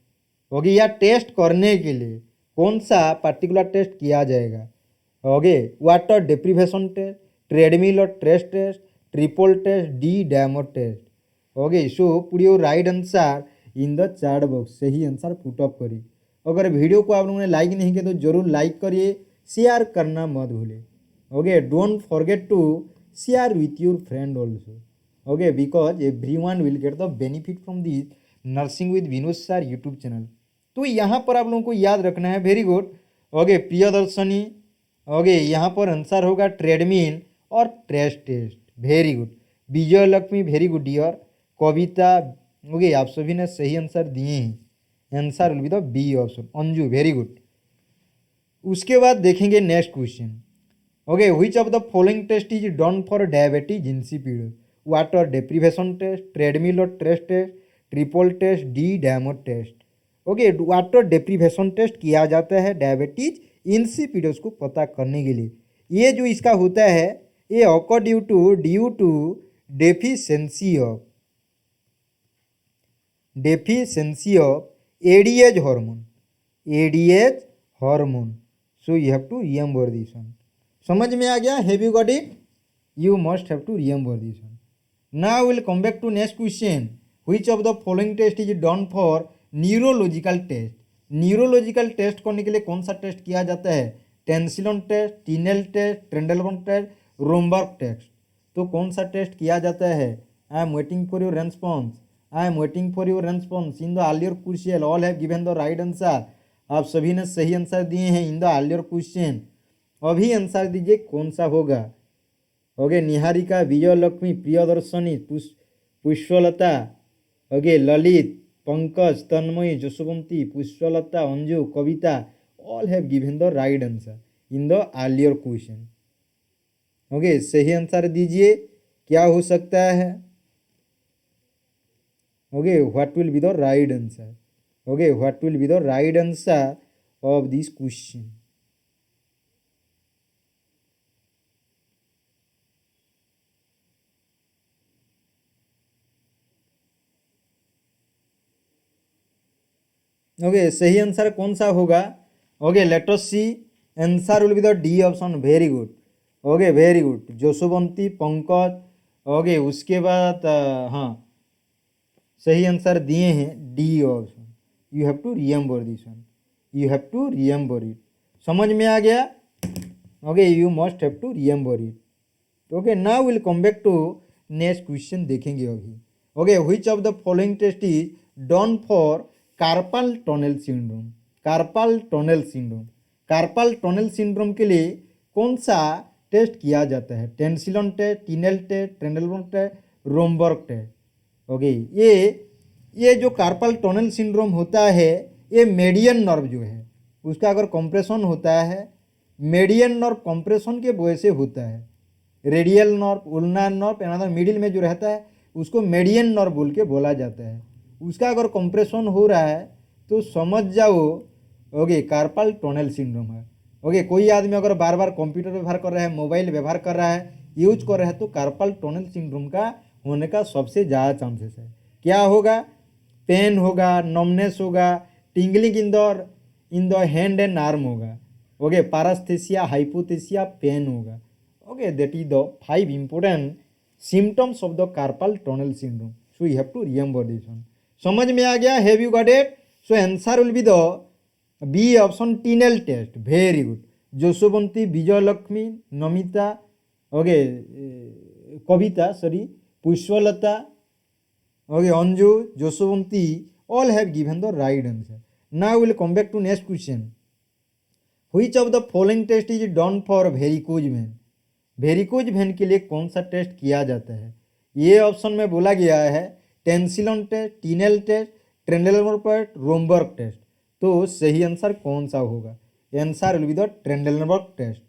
ओके, या टेस्ट करने के लिए कौन सा पर्टिकुलर टेस्ट किया जाएगा? Okay, water deprivation test, treadmill और test test, triple test, D dimer test. Okay, so put your right answer in the chat box. सही आंसर पुट अप करिए। अगर वीडियो को आप लोगों ने लाइक नहीं किया तो जरूर लाइक करिए, शेयर करना मत भूलिए। Okay, don't forget to share with your friend also. Okay, because everyone will get the benefit from this nursing with Vinod sir YouTube channel. तो यहाँ पर आप लोगों को याद रखना है, very good. Okay, Priyadarshini, okay, यहाँ पर आंसर होगा ट्रेडमिल और test test. Very good. Vijay Lakshmi, very good dear. Kavita, okay, आप सभी ने सही आंसर दिए हैं। Answer will be the B option. Anju, very good. उसके बाद देखेंगे next question. Okay, which of the following test is done for diabetes insipidus? Water deprivation test, treadmill और test test, triple test, D dimer test. Okay, water deprivation test किया जाता है डायबिटीज इंसिपिडस को पता करने के लिए। ये जो इसका होता है, ये occur due to deficiency of ADH hormone, ADH hormone. So you have to remember this one. समझ में आ गया? Have you got it? You must have to remember this one. Now will come back to next question. Which of the following test is done for neurological test? Neurological test करने के लिए कौन सा टेस्ट किया जाता है? Tensilon test, Tinel test, Trendelenburg test, Romberg test. तो कौन सा टेस्ट किया जाता है? I am waiting for your response. I am waiting for your response in the earlier question. All have given the right answer. आप सभी ने सही आंसर दिए हैं इन द अर्लियर क्वेश्चन। अभी आंसर दीजिए कौन सा होगा। Okay, Niharika, Vijay Lakshmi, Priyadarshini, Pushpalata, okay, Lalit, Pankaj, Tanmayi, Jaswanti, Pushpalata, Anju, Kavita, all have given the right answer in the earlier question. Okay, सही आंसर दीजिए, क्या हो सकता है? Okay, what will be the right answer? Okay, what will be the right answer of this question? Okay, सही आंसर कौन सा होगा? Okay, let us see. Answer will be the D option. Very good. Okay, very good. Jaswanti, Pankaj, okay, उसके बाद हाँ, सही आंसर दिए हैं D option. You have to remember this one, you have to remember it. समझ में आ गया? Okay, you must have to remember it. Okay, now will come back to next question देखेंगे अभी। Okay, which of the following test is done for carpal tunnel syndrome? Carpal tunnel syndrome, carpal tunnel syndrome के लिए कौन सा टेस्ट किया जाता है? Tensilon test, Tinel test, Trendelenburg test, Romberg test. Okay, ये जो कार्पल टनल सिंड्रोम होता है, ये मेडियन नर्व जो है उसका अगर कंप्रेशन होता है, मेडियन नर्व कंप्रेशन के वजह से होता है। Radial nerve, ulnar nerve, another middle में जो रहता है उसको मेडियन नर्व बोल के बोला जाता है। उसका अगर कंप्रेशन हो रहा है तो समझ जाओ ओके कार्पल टनल सिंड्रोम है। ओके, कोई आदमी अगर बार बार कंप्यूटर व्यवहार कर रहा है, मोबाइल व्यवहार कर रहा है, यूज कर रहा है, तो कार्पल टनल सिंड्रोम का होने का सबसे ज़्यादा चांसेस है। क्या होगा? पेन होगा, नमनेस होगा, tingling in the hand and arm होगा। ओके, पारास्थेसिया, हाइपोथेसिया, पेन होगा। Okay, that is the 5 important symptoms of the carpal tunnel syndrome. So you have to remember this one. समझ में आ गया? Have you got it? So answer will be the B option, Tinel test. Very good. Joshowanti, Vijay Lakshmi, Namita, okay, Kavita, sorry, Pushpalata, okay, Anju, Joshowanti, all have given the right answer. Now we will come back to next question. Which of the following test is done for varicose vein? Varicose vein के लिए कौन सा टेस्ट किया जाता है? ये ऑप्शन में बोला गया है Tensilon test, Tinel test, Trendelenburg, Romberg test. तो सही आंसर कौन सा होगा? Answer will be the Trendelenburg test.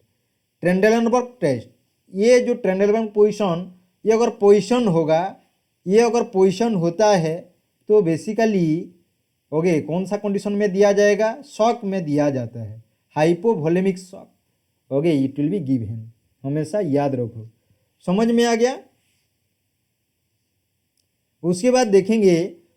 Trendelenburg test, ये जो ट्रेंडेलनबर्ग पोजीशन, ये अगर पोजीशन होगा, ये अगर पोजीशन होता है तो बेसिकली ओके कौन सा कंडीशन में दिया जाएगा? शॉक में दिया जाता है, hypovolaemic shock. Okay, it will be given, हमेशा याद रखो। समझ में आ गया? उसके बाद देखेंगे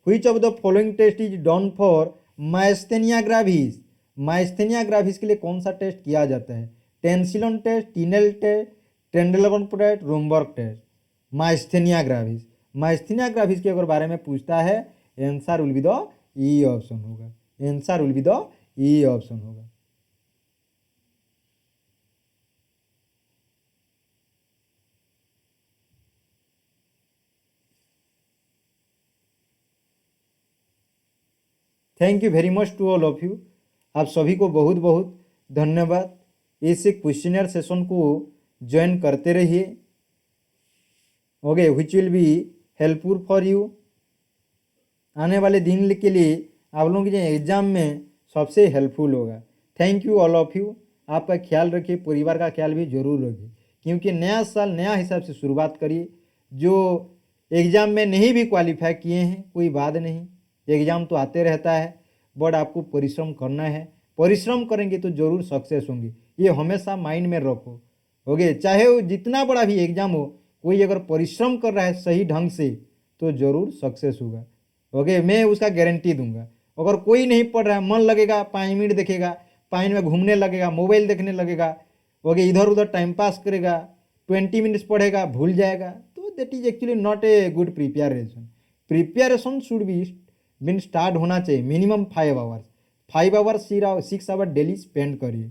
which of the following test is done for myasthenia gravis. Myasthenia gravis के लिए कौन सा टेस्ट किया जाता है? Tensilon test, Tinel test, Trendelenburg test, Romberg test. Myasthenia gravis, myasthenia gravis के अगर बारे में पूछता है, answer will be the E option होगा। Answer will be the E option होगा। Thank you very much to all of you. आप सभी को बहुत बहुत धन्यवाद। इस क्वेश्चनर सेशन को ज्वाइन करते रहिए। Okay, which will be helpful for you. आने वाले दिन के लिए आप लोगों के एग्ज़ाम में सबसे हेल्पफुल होगा। Thank you all of you. आपका ख्याल रखिए, परिवार का ख्याल भी जरूर रखिए, क्योंकि नया साल नया हिसाब से शुरुआत करिए। जो एग्ज़ाम में नहीं भी क्वालिफाई किए हैं कोई बात नहीं, एग्ज़ाम तो आते रहता है, बट आपको परिश्रम करना है। परिश्रम करेंगे तो ज़रूर सक्सेस होंगे, ये हमेशा माइंड में रखो। ओके, चाहे वो जितना बड़ा भी एग्ज़ाम हो, कोई अगर परिश्रम कर रहा है सही ढंग से तो ज़रूर सक्सेस होगा। ओके, मैं उसका गारंटी दूंगा। अगर कोई नहीं पढ़ रहा है, मन लगेगा 5 मिनट देखेगा, 5 मिनट में घूमने लगेगा, मोबाइल देखने लगेगा, ओके, इधर उधर टाइम पास करेगा, 20 मिनट्स पढ़ेगा, भूल जाएगा, तो that is actually not a good preparation. Preparation should be been start होना चाहिए minimum 5 hours. 5 hours 6 hour daily spend करिए।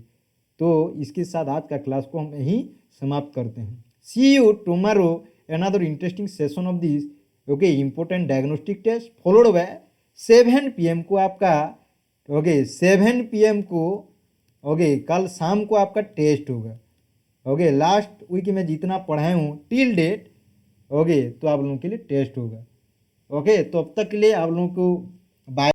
तो इसके साथ आज का क्लास को हम यहीं समाप्त करते हैं। See you tomorrow another interesting session of this okay important diagnostic test followed by 7 PM को आपका ओके 7 PM को ओके कल शाम को आपका टेस्ट होगा। ओके, लास्ट वीक में जितना पढ़ाया हूँ टिल डेट ओके तो आप लोगों के लिए टेस्ट होगा। ओके, तो अब तक के लिए आप लोगों को बाय।